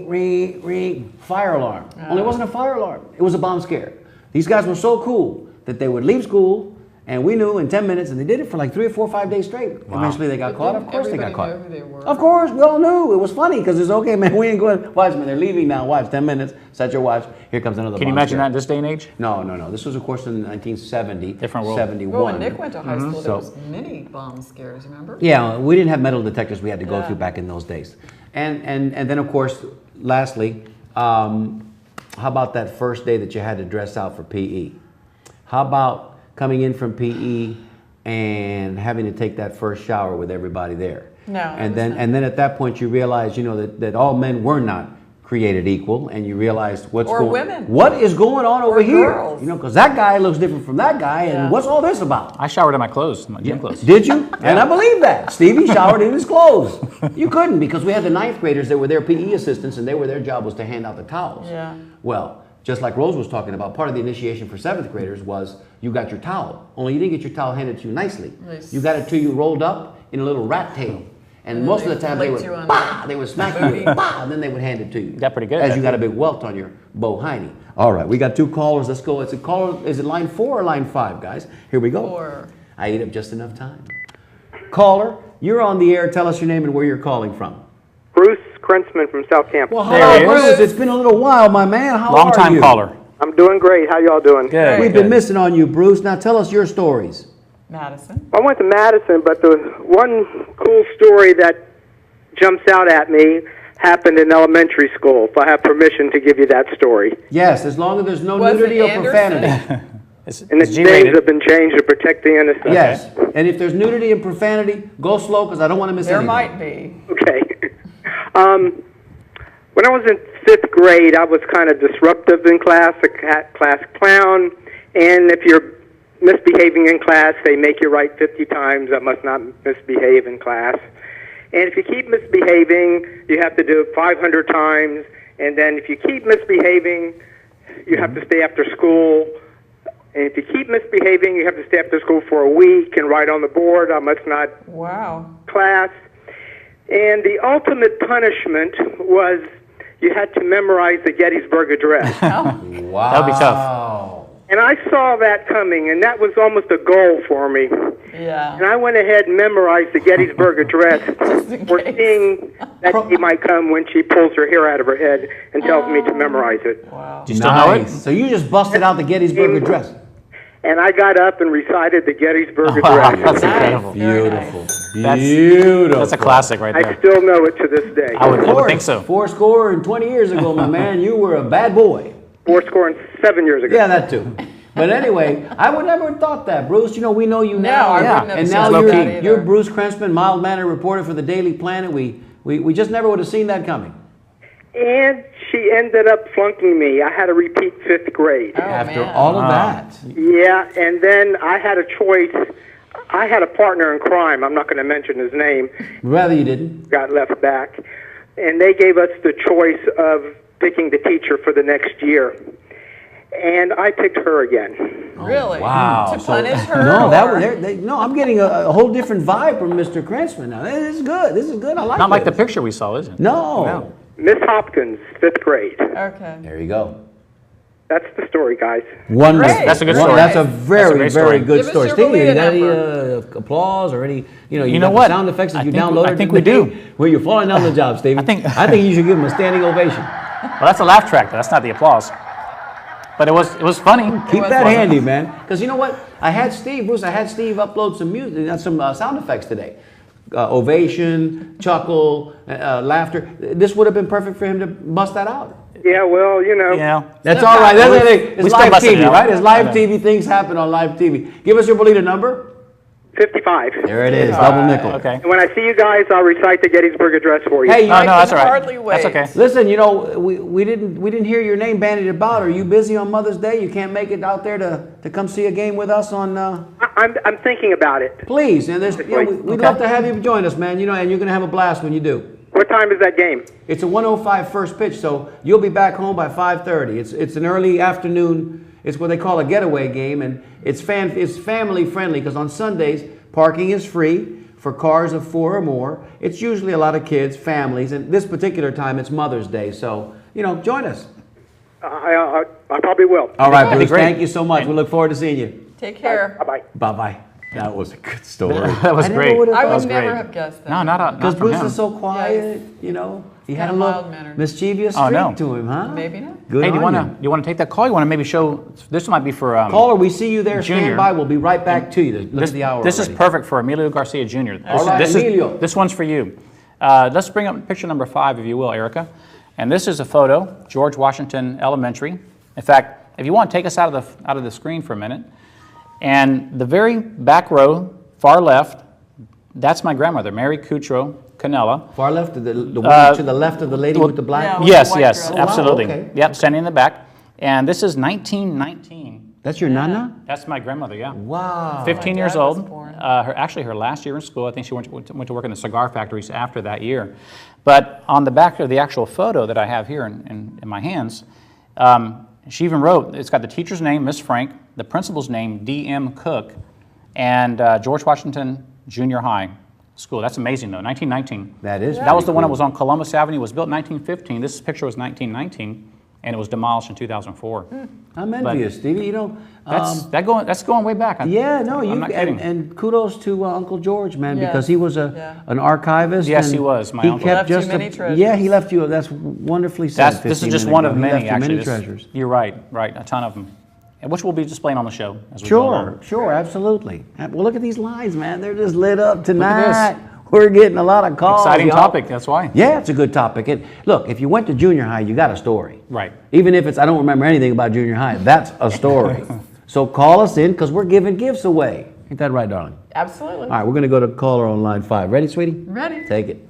ring, ring, fire alarm. Only it wasn't a fire alarm. It was a bomb scare. These guys were so cool that they would leave school, and we knew in 10 minutes, and they did it for like 3 or 4 or 5 days straight. Eventually they got caught. Of course they got caught. Everybody know who they were? Of course, we all knew. It was funny because it's okay, man. We ain't going. Watch, man. They're leaving now. Watch, 10 minutes. Set your watch. Here comes another. Can you bomb imagine scare. that in this day and age? No, no, no. This was, of course, in 1970. Different world. 71. Well, when Nick went to high school, there So- was many bomb scares, remember? Yeah, we didn't have metal detectors we had to go Yeah. through back in those days. And then, of course, lastly, how about that first day that you had to dress out for PE? How about coming in from PE and having to take that first shower with everybody there? No, it And was then, not. and then at that point you realize, you know, that all men were not created equal, and you realize what's Or going women. What is going on over here? girls. You know, because that guy looks different from that guy, and Yeah. what's all this about? I showered in my clothes, my gym clothes. Did you? And I believe that. Stevie showered in his clothes. You couldn't, because we had the ninth graders that were their PE assistants, and their job was to hand out the towels. Yeah. Well, just like Rose was talking about, part of the initiation for seventh graders was you got your towel. Only you didn't get your towel handed to you nicely. Nice. You got it to you rolled up in a little rat tail. And most of the time they licked you would, on bah, the they would smack you with, bah, and then they would hand it to you. Got pretty good at As that. you got a big welt on your bohiney. All right, we got 2 callers. Let's go. Is it line 4 or line 5, guys? Here we go. 4. I ate up just enough time. Caller, you're on the air. Tell us your name and where you're calling from. Bruce Krentzman from South Campus. Well, There he hello, is. Bruce. It's been a little while, my man. How Long are time you? caller. I'm doing great. How y'all doing? Good. We've been missing on you, Bruce. Now tell us your stories. Madison. I went to Madison, but the one cool story that jumps out at me happened in elementary school. If I have permission to give you that story. Yes, as long as there's no Was it nudity or Anderson? profanity. It's, And the it's names G-rated. have been changed to protect the innocent. Yes. And if there's nudity and profanity, go slow because I don't want to miss There anything. might be. Okay. When I was in 5th grade, I was kind of disruptive in class, a class clown, and if you're misbehaving in class, they make you write 50 times, I must not misbehave in class. And if you keep misbehaving, you have to do it 500 times, and then if you keep misbehaving, you have to stay after school. And if you keep misbehaving, you have to stay after school for a week and write on the board, I must not Wow. class. And the ultimate punishment was you had to memorize the Gettysburg Address. Wow. That would be tough. And I saw that coming, and that was almost a goal for me. Yeah. And I went ahead and memorized the Gettysburg Address, in foreseeing that day might come when she pulls her hair out of her head and tells me to memorize it. Wow. Do you still know it? So you just busted out the Gettysburg Address. And I got up and recited the Gettysburg Wow, Address. that's incredible. Very nice. Beautiful. That's a classic right I there. still know it to this day. I would think so. 20 years ago, my man, you were a bad boy. 7 years ago. Yeah, that too. But anyway, I would never have thought that, Bruce. You know, we know you now. I wouldn't have And seen now that you're, either. you're Bruce Krentzman, mild-mannered reporter for the Daily Planet. We just never would have seen that coming. And she ended up flunking me. I had to repeat 5th grade. Oh, After man. all of that. Yeah, and then I had a choice. I had a partner in crime. I'm not going to mention his name. Rather you didn't. Got left back. And they gave us the choice of picking the teacher for the next year. And I picked her again. Really? Wow. To So- punish her? No, or- no, I'm getting a whole different vibe from Mr. Krentzman now. This is good. This is good. I like Not like the this. picture we saw, is it? No. Miss Hopkins, 5th grade. Okay. There you go. That's the story, guys. Wonderful. Great. That's a good Well, story. That's a That's a very, great very story. good Give us story. your Stevie, you Belita got any number. applause or any, you You know got what? the sound effects that I you think- downloaded? I think we today? do. Well, you're falling down the job, Stevie. I think- you should give him a standing ovation. Well, that's a laugh track, though. That's not the applause. But it was funny. Keep was that funny. handy, man. Because you know what? Bruce, I had Steve upload some music, some sound effects today. Ovation, chuckle, laughter. This would have been perfect for him to bust that out. Yeah, well, you know. Yeah. That's all right. That's We- the thing. we It's still live busted it TV, out. right? It's live I know. TV. Things happen on live TV. Give us your Belita number. 55. There it is, double nickel. Okay. And when I see you guys, I'll recite the Gettysburg Address for you. Hey, No, no, that's all right. hardly wait. That's okay. listen, we didn't hear your name bandied about. Are you busy on Mother's Day? You can't make it out there to come see a game with us on. I'm thinking about it. Please, and we'd love to have you join us, man. And you're gonna have a blast when you do. What time is that game? It's a 1:05 first pitch, so you'll be back home by 5:30. It's an early afternoon. It's what they call a getaway game, and it's family friendly because on Sundays parking is free for cars of 4 or more. It's usually a lot of kids, families, and this particular time it's Mother's Day, so join us. I probably will. All right, Bruce. great. Thank you so much. We look forward to seeing you. Take care. Bye-bye. Bye bye. That was a good story. That was great. I That was would never great. have guessed that. No, not Because from Bruce him. is so quiet, He had a got a little mild-mannered. mischievous Oh, streak no. to him, huh? Maybe not. Good Hey, do on you want to take that call? You want to maybe show? This might be for Caller, we see you there. Junior. Stand by. We'll be right back to you. Look at the hour. This is already. perfect for Emilio Garcia Jr. All right, Emilio. This one's for you. Let's bring up picture number 5, if you will, Erica. And this is a photo, George Washington Elementary. In fact, if you want to take us out of the screen for a minute, and the very back row, far left, that's my grandmother, Mary Cutro Canella. Far left, the one to the left of the lady with the black. Yeah. one? Yes, white yes, dress. absolutely. Oh, wow, okay. Yep, standing in the back. And this is 1919. That's your nana? That's my grandmother, yeah. Wow. 15 My years dad was old. born. Her last year in school, I think she went to work in the cigar factories after that year. But on the back of the actual photo that I have here in my hands, she even wrote, it's got the teacher's name, Miss Frank, the principal's name, D.M. Cook, and George Washington Junior High School. That's amazing, though, 1919. That is That was the pretty one that cool. was on Columbus Avenue. It was built in 1915. This picture was 1919, and it was demolished in 2004. I'm envious, Stevie. That's going way back. Yeah, no, I'm not kidding. and kudos to Uncle George, man, Yes. because he was an archivist. Yes, and he was, my he uncle. kept Left you just many treasures. Yeah, he left you. That's wonderfully said. This is 15 just minutes one ago. of He many, left you actually. many treasures. You're right, a ton of them, and which we'll be displaying on the show as we go along. Sure, absolutely. Well, look at these lines, man. They're just lit up this. tonight. We're getting a lot of calls. Exciting y'all. topic, that's why. Yeah, it's a good topic. And look, if you went to junior high, you got a story. Right. Even if I don't remember anything about junior high, that's a story. So call us in because we're giving gifts away. Ain't that right, darling? Absolutely. All right, we're going to go to caller on line 5. Ready, sweetie? Ready. Take it.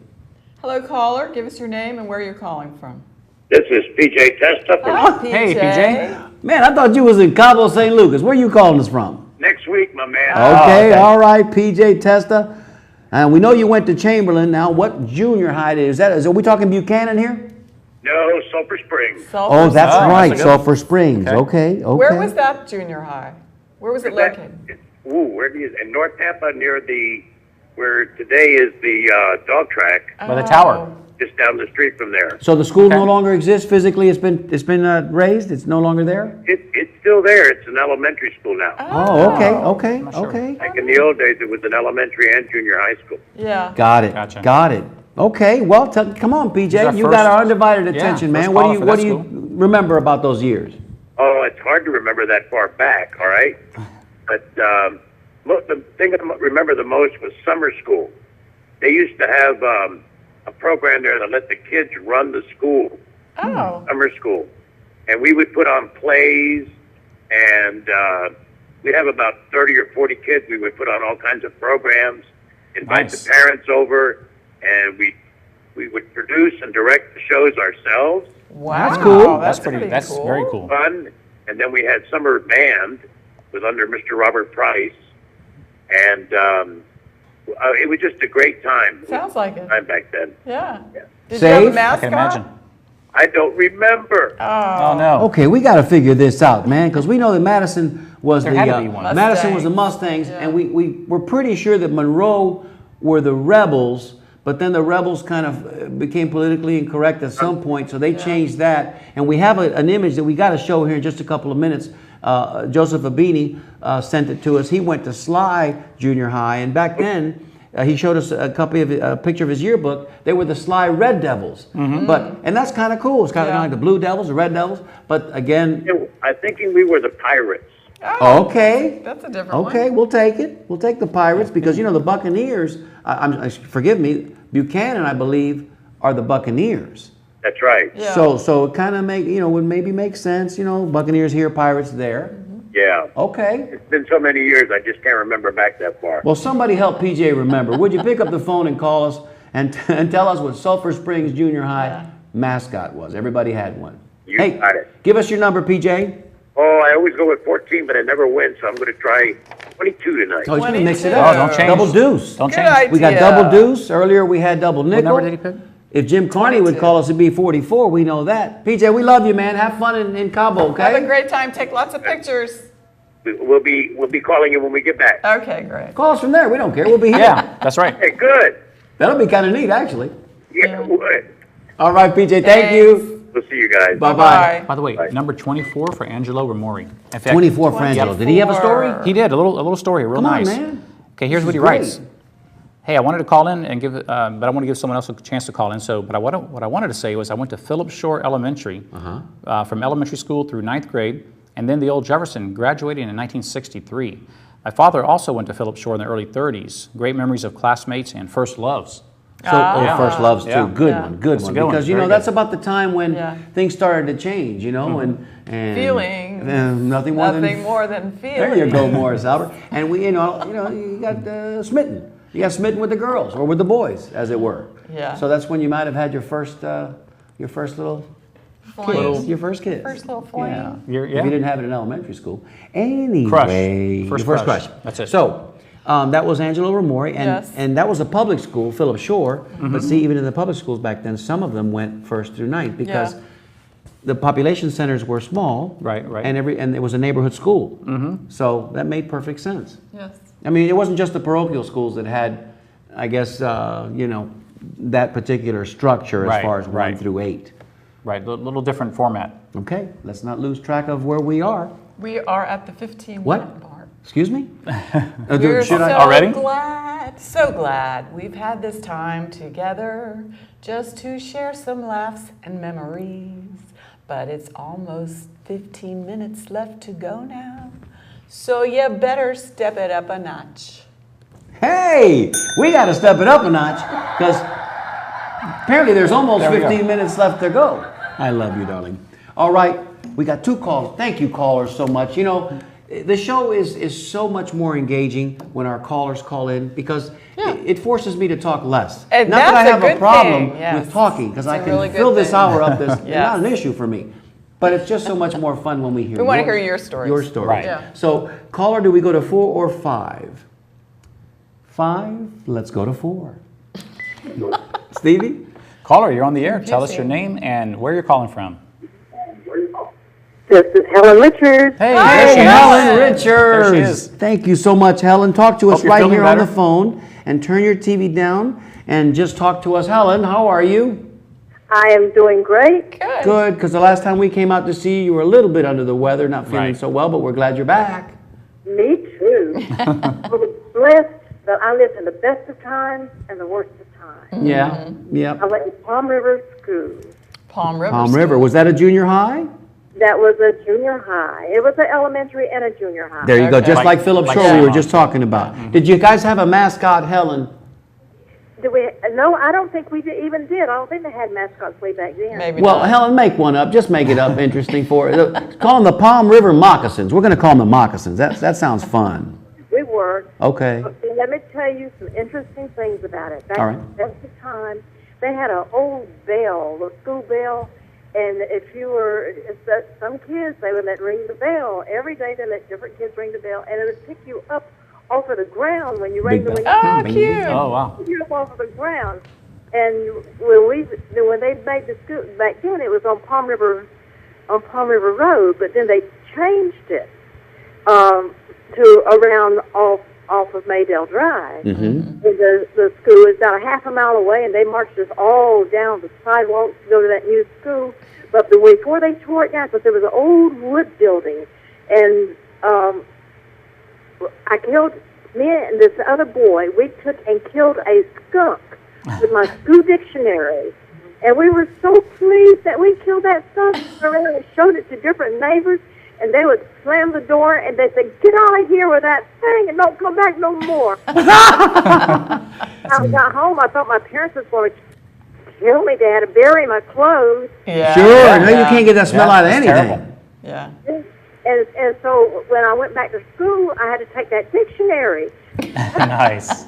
Hello, caller. Give us your name and where you're calling from. This is PJ Testa from Hi, PJ. Hey, PJ. Man, I thought you was in Cabo St. Lucas. Where you calling us from? next week, my man. Okay, okay. all right, PJ Testa. And we know you went to Chamberlain. Now, what junior high is that? Are we talking Buchanan here? No, Sulphur Springs. Oh, that's that's right, a good- Sulphur Springs. Okay. Where was that junior high? Where was it located? Where do you? In North Tampa, near where today is the dog track, By the tower. just down the street from there. So the school no Okay. longer exists physically. It's been raised. It's no longer there. It's still there. It's an elementary school now. Oh, okay. sure. Okay. Like in the old days, it was an elementary and junior high school. Yeah. Got it. Gotcha. Got it. Okay. Well, come on, our PJ. You first- got our undivided yeah, attention, first man. What caller do for that you school. remember about those years? Oh, it's hard to remember that far back. All right, but the thing I remember the most was summer school. They used to have a program there that let the kids run the school. Oh. Summer school, and we would put on plays, and we'd have about 30 or 40 kids. We would put on all kinds of programs, invite Nice. the parents over, and we would produce and direct the shows ourselves. Wow. That's cool. That's pretty That's cool. very cool. Fun, and then we had summer band with under Mr. Robert Price, and it was just a great time. Sounds like it. Time back then. Yeah. Did Safe? you have a I mascot? can imagine. I don't remember. Oh no. Okay, we got to figure this out, man, because we know that Madison was There the had to be one. Madison was the Mustangs. Mustangs, Yeah. and we were pretty sure that Monroe were the Rebels. But then the Rebels kind of became politically incorrect at some point, so they changed that. And we have an image that we got to show here in just a couple of minutes. Joseph Abini sent it to us. He went to Sly Junior High, and back then he showed us a picture of his yearbook. They were the Sly Red Devils, and that's kind of cool. It's kind of Yeah. like the Blue Devils, the Red Devils. But again, I'm thinking we were the Pirates. okay. That's a different one. Okay, we'll take it. We'll take the Pirates because the Buccaneers. Forgive me, Buchanan, I believe, are the Buccaneers. That's right. Yeah. So it kind of would maybe make sense. Buccaneers here, Pirates there. Yeah. Okay. It's been so many years, I just can't remember back that far. Well, somebody help PJ remember. Would you pick up the phone and call us and tell us what Sulphur Springs Junior High mascot was? Everybody had one. You got it. Give us your number, PJ. Oh, I always go with 14, but I never win, so I'm going to try 22 tonight. Oh, he's going to mix it 22. up. Oh, don't change. Double deuce. Don't Good change. idea. We got double deuce. Earlier we had double nickel. What number did he pick? If Jim Carney would 22. call us, it'd be 44. We know that. PJ, we love you, man. Have fun in Cabo, okay? Have a great time. Take lots of pictures. We'll be calling you when we get back. Okay, great. Call us from there. We don't care. We'll be here. Yeah, that's right. Hey, good. That'll be kind of neat, actually. Yeah, would. All right, PJ. Thank you. We'll see you guys. Bye-bye. By the way, number 24 for Angelo Ramori. In fact, 24 for Angelo. Did he have a story? He did a little story, real Come on, nice. man. Okay, here's what he is great. writes. Hey, I wanted to call in and give, but I want to give someone else a chance to call in. So, but what I wanted to say was I went to Philip Shore Elementary from elementary school through 9th grade, and then the old Jefferson, graduating in 1963. My father also went to Philip Shore in the early 30s. Great memories of classmates and first loves. So, first loves too. Yeah. Good one, good That's a one. good one. Because, you Very know, that's good. about the time when things started to change, you know, and Feelings. nothing more Nothing more than feeling. There you go, Morris Albert. And we, you got smitten. You got smitten with the girls or with the boys, as it were. Yeah. So that's when you might have had your first little kiss. Your first kiss. First little fling. Yeah. Yeah. If you didn't have it in elementary school. Anyway. Crush. Your first crush. That's it. So, that was Angelo Ramori, and, Yes. and that was a public school, Philip Shore. But see, even in the public schools back then, some of them went 1st through 9th because the population centers were small. Right. And it was a neighborhood school. So that made perfect sense. Yes. I mean, it wasn't just the parochial schools that had, I guess, that particular structure as Right, far as 1 right. through 8. Right, a little different format. Okay, let's not lose track of where we are. We are at the 15-minute What? mark. Excuse me? We're Should so I? Already? so glad we've had this time together just to share some laughs and memories. But it's almost 15 minutes left to go now, so you better step it up a notch. Hey, we got to step it up a notch because apparently there's almost There we go. 15 minutes left to go. I love you, darling. All right, we got 2 calls. Thank you, callers, so much. You know, the show is so much more engaging when our callers call in because it forces me to talk less. And Not that I that's a have a good problem thing, yes. with talking because It's I a can really good fill this thing. hour up. That's Yes. not an issue for me. But it's just so much more fun when we hear We wanna yours- hear your stories. Your story. Right. Yeah. So, caller, do we go to 4 or 5? 5? Let's go to 4. Stevie? Caller, you're on the air. Tell us your name and where you're calling from. This is Helen Richards. Hey, Hi, there she is. Helen Richards. There she is. Thank you so much, Helen. Talk to us Hope you're right feeling here on better. the phone and turn your TV down and just talk to us. Helen, how are you? I am doing great. Good. Good, because the last time we came out to see you, you were a little bit under the weather, not feeling Right. so well, but we're glad you're back. Me too. I was blessed that I lived in the best of times and the worst of times. Yeah, yeah. I went to Palm River School. Palm River. Palm River. Was that a junior high? That was a junior high. It was an elementary and a junior high. There you go, Okay. just like Like- Philip like Shore we that. were just talking about. Did you guys have a mascot, Helen? Did we? No, I don't think we even did. I don't think they had mascots way back then. Maybe Well, not. Helen, make one up. Just make it up interesting for it. Call them the Palm River Moccasins. We're going to call them the Moccasins. That sounds fun. We were. Okay. Okay, let me tell you some interesting things about it. Back All right. at the time, they had an old bell, the school bell, and if you were, some kids, they would let ring the bell. Every day they let different kids ring the bell, and it would pick you up off of the ground when you rang Big the bell. ring. Oh, cute. Oh, wow. Pick you up off of the ground. And when they made the school, back then it was on Palm River Road, but then they changed it to around off of Maydale Drive. Mm-hmm. And the school is about a half a mile away, and they marched us all down the sidewalk to go to that new school. But before they tore it down, because there was an old wood building, and me and this other boy, we took and killed a skunk with my school dictionary. And we were so pleased that we killed that skunk. We showed it to different neighbors, and they would slam the door, and they'd say, "Get out of here with that thing, and don't come back no more." I got home, I thought my parents was going to kill me. They had to bury my clothes. Yeah. Sure. No, you Yeah. can't get that smell Yeah, out of that's anything. terrible. Yeah. And so when I went back to school, I had to take that dictionary. Nice.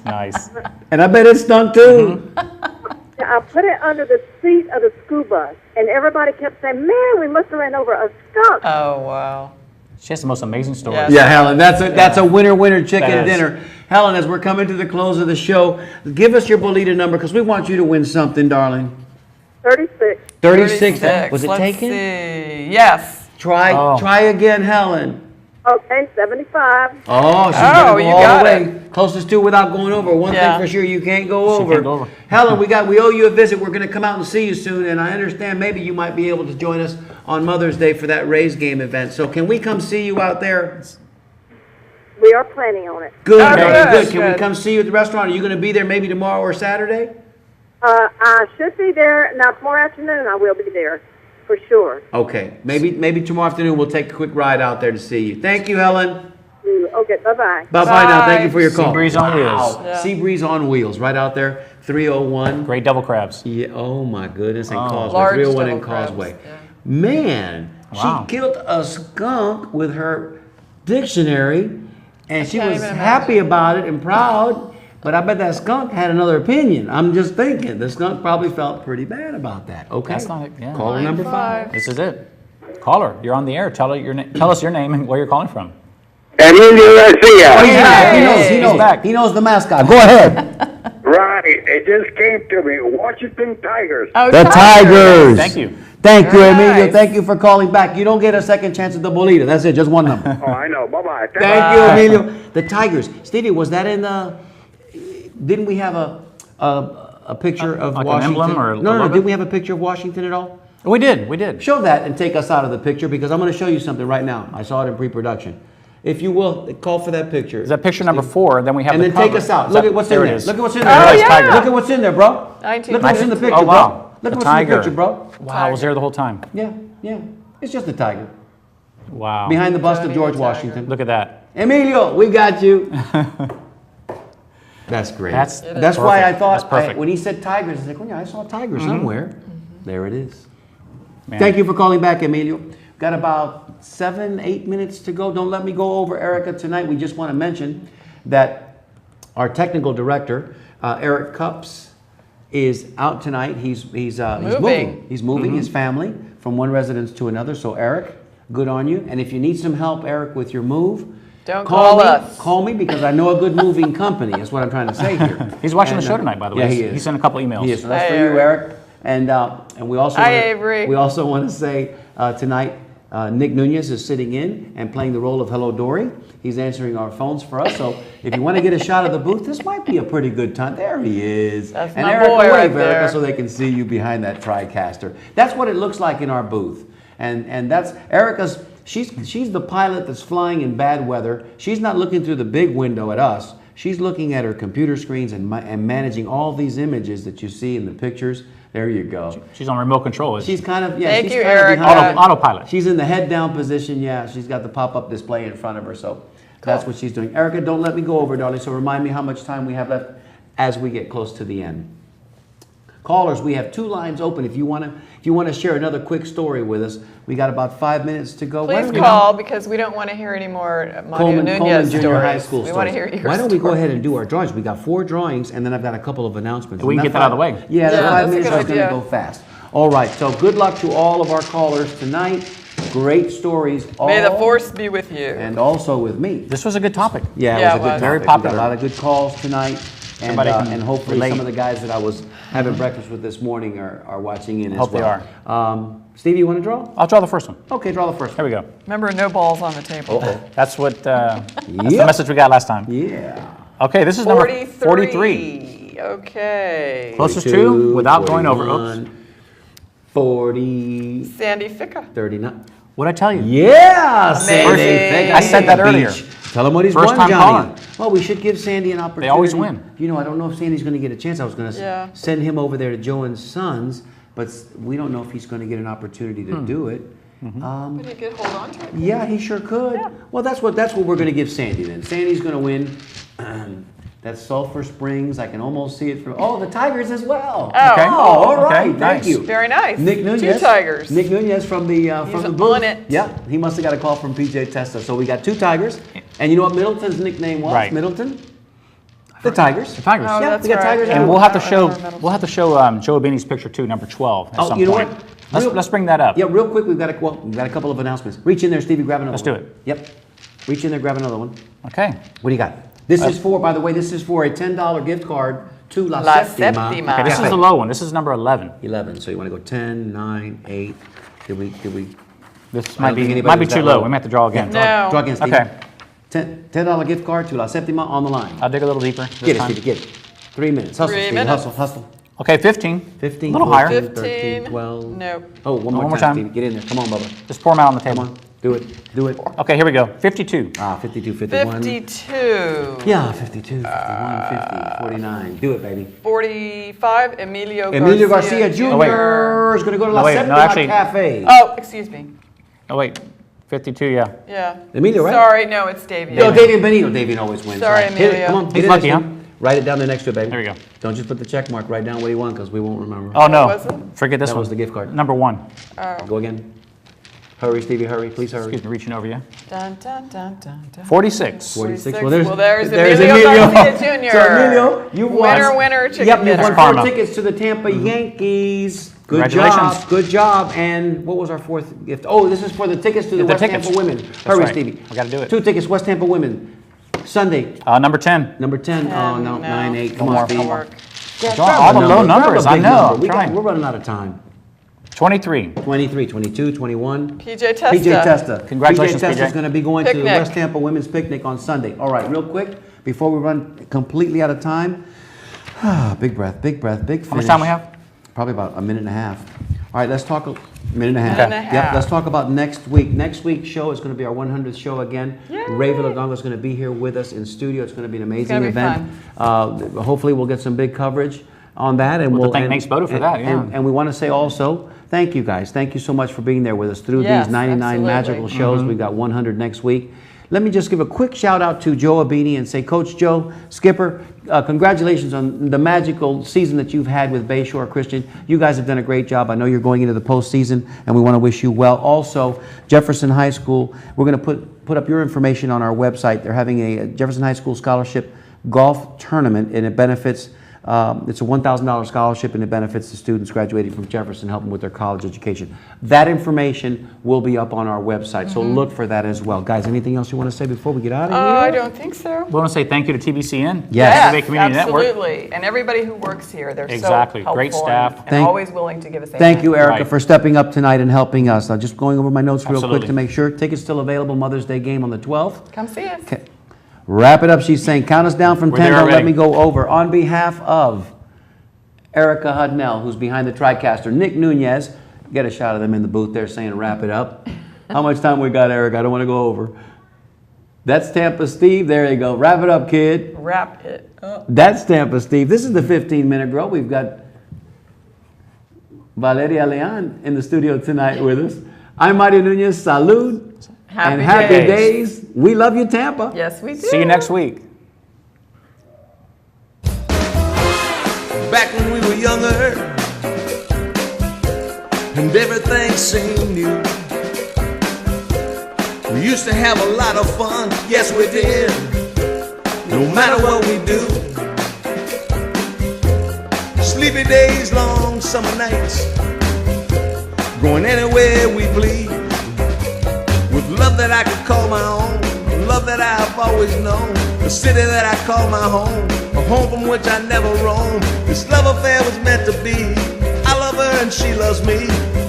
And I bet it stunk too. I put it under the seat of the school bus, and everybody kept saying, "Man, we must have ran over a skunk." Oh, wow. She has the most amazing stories. Yeah. Yeah, Helen, that's a winner chicken That is. dinner. Helen, as we're coming to the close of the show, give us your Bolita number because we want you to win something, darling. 36. 36. Was it Let's taken? see. Yes. Try again, Helen. Okay, 75. Oh, she's Oh, gonna you go all got the way. it. Closest to without going over. One Yeah. thing for sure, you can't go She over. can't go over. Helen, we owe you a visit. We're gonna come out and see you soon, and I understand maybe you might be able to join us on Mother's Day for that Rays game event. So can we come see you out there? We are planning on it. Good, Oh, darling, good, good. Can we good. come see you at the restaurant? Are you gonna be there maybe tomorrow or Saturday? I should be there. Now, tomorrow afternoon, I will be there, for sure. Okay, maybe tomorrow afternoon we'll take a quick ride out there to see you. Thank you, Helen. Okay, bye-bye. Bye-bye now. Thank you for your Sea call. breeze on wheels. Wow. Yeah. Sea breeze on wheels, right out there, 301. Great double crabs. Yeah, oh my goodness, and Causeway, Large 301 and double crabs, Causeway. yeah. Man, Wow. she killed a skunk with her dictionary, and she can't was even happy about it and proud, but I bet that skunk had another opinion. I'm just thinking, the skunk probably felt pretty bad about that. Okay, That's not it, yeah. Caller number 5. This is it. Caller, you're on the air. Tell us your name and where you're calling from. Emilio Garcia. Oh, he's back. He knows. He He's knows. back. He knows the mascot. Go ahead. Right, it just came to me. Washington Tigers. Oh, The Tigers. Thank you. Thank you, Very Emilio. nice. Thank you for calling back. You don't get a second chance at the Bolita. That's it. Just one number. Oh, I know. Bye-bye. Thank you, Emilio. The Tigers. Stevie, was that in the? Didn't we have a picture of Like an Washington? emblem or a no, logo? did we have a picture of Washington at all? We did. Show that and take us out of the picture because I'm going to show you something right now. I saw it in pre-production. If you will, call for that picture. Is that picture number 4? Then we have And the then take cover. us out. Is Look that- at what's in there it there. is. Look at what's in Oh, there. yeah. Look at what's in there, bro. Look what's in the picture, Oh, wow. bro. Look The what's tiger. in the picture, bro. Wow, I was there the whole time. Yeah. It's just a tiger. Wow. Behind the bust of Johnny George the tiger. Washington. Look at that. Emilio, we got you. That's great. That's why I perfect. thought, That's perfect. when he said tigers, I was like, I saw a tiger somewhere. There it is. Man. Thank you for calling back, Emilio. Got about 7-8 minutes to go. Don't let me go over Erica tonight. We just want to mention that our technical director, Eric Cups, is out tonight. He's moving. He's moving his family from one residence to another. So Eric, good on you. And if you need some help, Eric, with your move, Don't call me. us. Call me because I know a good moving company. That's what I'm trying to say here. He's watching And, the show tonight, by the way. Yeah, he is. He sent a couple emails. He is. So that's Hi, for you, Eric. Eric. And we also Hi, wanna- Avery. we also want to say tonight Nick Nunez is sitting in and playing the role of Hello Dory. He's answering our phones for us. So if you want to get a shot of the booth, this might be a pretty good time. There he is. That's and my Erica, boy wave, right Erica, there. so they can see you behind that TriCaster. That's what it looks like in our booth. And that's Erica's. She's the pilot that's flying in bad weather. She's not looking through the big window at us. She's looking at her computer screens and managing all these images that you see in the pictures. There you go. She's on remote control. She's kind of, yeah. Thank she's you, kind of Eric. behind- Autopilot. She's in the head down position, yeah. She's got the pop-up display in front of her, so that's what she's doing. Erica, don't let me go over, darling, so remind me how much time we have left as we get close to the end. Callers, we have 2 lines open. If you want to share another quick story with us, we got about 5 minutes to go. Why Please don't we- call because we don't want to hear any more Mario Coleman Nunez Junior stories. High School we stories. want to hear your Why don't we go story. ahead and do our drawings? We got 4 drawings, and then I've got a couple of announcements. We can And get that out of the way. Yeah, the Yeah, 5 that's a minutes good is going to idea. go fast. All right, so good luck to all of our callers tonight. Great stories. May the all- force be with you. And also with me. This was a good topic. Yeah, Yeah, it was a it good was. Very topic. popular. We got a lot of good calls tonight. And, Everybody can and hopefully relate. some of the guys that I was having breakfast with this morning are watching in as Hope they well. Stevie, you want to draw? I'll draw the first one. Okay, draw the first There one. we go. Remember, no balls on the table. That's what. That's the Yep. message we got last time. Yeah. Okay, this is number 43. 43. Okay. Closest 42, to without going over. Oops. 41, 40, Sandy Ficca. 39. What'd I tell you? Yeah, Sandy. Amazing. Thank I you. said that Beach. earlier. Tell him what he's First won, time Johnny. calling. Well, we should give Sandy an opportunity. always win. You know, I don't know if Sandy's going to get a chance. I was going to Yeah. send him over there to Joe and Sons, but we don't know if he's going to get an opportunity to do it. But you could hold on to it. Yeah, he sure could. Well, that's what we're going to give Sandy then. Sandy's going to win That's Sulphur Springs. I can almost see it from. Oh, the Tigers as well. Oh. Okay. all Okay, right. Thank nice. you. Very nice. Nick Nunez. 2 Tigers. Nick Nunez from the He's the booth. on it. Yeah, he must have got a call from PJ Testa. So we got 2 Tigers, and you know what Middleton's nickname was? Right. Middleton. The Tigers. The Tigers. Oh, Yeah, that's we got right. Tigers And out. we'll have to I don't show remember Joe Abini's picture too, number 12 at Oh, some you know point. what? Let's bring that up. Yeah, real quick. We've got a couple of announcements. Reach in there, Stevie. Grab another. Let's one. do it. Yep. Reach in there. Grab another one. Okay. What do you got? This is for, by the way, this is for a $10 gift card to La Septima. Septima. Okay, this is the low one. This is number 11. 11. So you want to go 10, 9, 8. Did we? This I might don't think be anybody was too that low. low. We might have to draw again. No. Draw again, Stevie. Okay. $10 gift card to La Septima on the line. I'll dig a little deeper this Get it, time. Stevie. Get it. 3 minutes. Hustle, 3 Stevie. minutes. Hustle. Okay, 15. 15. A little 14, higher. 13, 12. Nope. Oh, one more time, Stevie. Get in there. Come on, Bubba. Just pour them out on the Come table. on. Do it. Okay, here we go. 52. 52, 51. 52. Yeah, 52, 51, 50, 49. Do it, baby. 45. Emilio Garcia Jr. Oh, wait. is going to go to La No, wait, no, Septima actually- Cafe. Oh, excuse me. Oh, wait. 52, yeah. Yeah. Emilio, right? Sorry, no, it's Davian. No, Davian Benito. Davian always wins. Sorry, Right. Hit it. Emilio. Come on. Get He's in lucky, there, huh? Stevie. Write it down there next to it, baby. There we go. Don't just put the check mark. Write down what he won because we won't remember. Oh, no. was it? Forget this That one. was the gift card. Number 1. Go again. Hurry, Stevie, hurry. Please hurry. Excuse me, reaching over you. Dun, dun, dun, dun, dun. 46. 46. 46. Well, there's Emilio Garcia Jr. So, Emilio, you won. Winner, chicken Yep, you dinner. won Karma. 4 tickets to the Tampa Yankees. Good Congratulations. job. Good job. And what was our 4th gift? Oh, this is for the tickets to the The West tickets. Tampa Women. That's Hurry, right. Stevie. I gotta do it. 2 tickets, West Tampa Women. Sunday, Number 10. number 10. Oh, no, No. 9, 8. Come One on, more. Steve. Homework. Grab all a the low number. Grab a numbers, big I know, number. I'm We're trying. running out of time. 23. 23, 22, 21. PJ Testa. PJ Testa. Congratulations, PJ Testa is PJ. going to be going to the Picnic. West Tampa Women's Picnic on Sunday. All right, real quick, before we run completely out of time. Big breath, big finish. How much time we have? Probably about a minute and a half. All right, let's talk a minute and a half. Minute and a Yep, half. let's talk about next week. Next weweek's show is going to be our 100th show again. Ray Villadonga is going to be here with us in studio. It's going to be an amazing gonna be event. Hopefully, we'll get some big coverage on that, and We'll thank Nate Spoda for that, yeah. And we want to say also, thank you guys. Thank you so much for being there with us through Yes, these 99 absolutely. magical shows. We've got 100 next week. Let me just give a quick shout out to Joe Abini and say, Coach Joe, Skipper, congratulations on the magical season that you've had with Bayshore Christian. You guys have done a great job. I know you're going into the postseason, and we want to wish you well. Also, Jefferson High School, we're going to put up your information on our website. They're having a Jefferson High School Scholarship Golf Tournament, and it benefits it's a $1,000 scholarship, and it benefits the students graduating from Jefferson, helping with their college education. That information will be up on our website, so look for that as well. Guys, anything else you want to say before we get out of here? I don't think so. We want to say thank you to TBCN. Yes. Tampa Bay Community Network. Absolutely. And everybody who works here, they're Exactly. so helpful Great staff. and Thank- always willing to give us a Thank hand. you, Erica, Right. for stepping up tonight and helping us. Now, just going over my notes real quick Absolutely. to make sure. Tickets still available, Mother's Day game on the 12th. Come see us. Okay. Wrap it up, she's saying. Count us down from We're 10. there Don't let already. me go over. On behalf of Erica Hudnell, who's behind the TriCaster, Nick Nunez, get a shot of them in the booth there saying wrap it up. How much time we got, Eric? I don't want to go over. That's Tampa Steve. There you go. Wrap it up, kid. Wrap it up. That's Tampa Steve. This is the 15-minute girl. We've got Valeria Leon in the studio tonight with us. I'm Mario Nunez. Salud. Happy and happy days. days. We love you, Tampa. Yes, we do. See you next week. Back when we were younger and everything seemed new, we used to have a lot of fun, yes we did, no matter what we do. Sleepy days, long summer nights, going anywhere we please, with love that I could call my own, love that I've always known, the city that I call my home, a home from which I never roam. This love affair was meant to be. I love her and she loves me.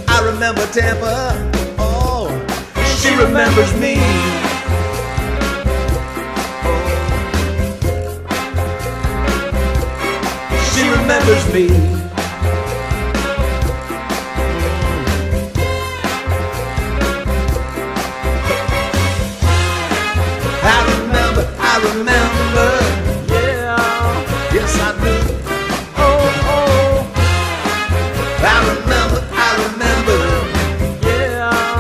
I remember Tampa, oh, she remembers me. She remembers me. I remember, yeah, yes I do. Oh, I remember, yeah,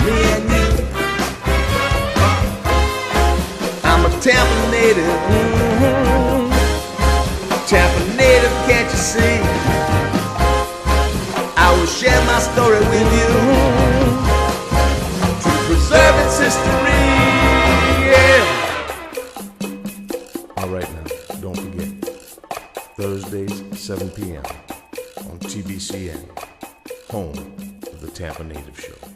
me and you. I'm a Tampa native, story with you to preserve its history. Yeah. All right now, don't forget, Thursdays, 7 p.m. on TBCN, home of the Tampa Native Show.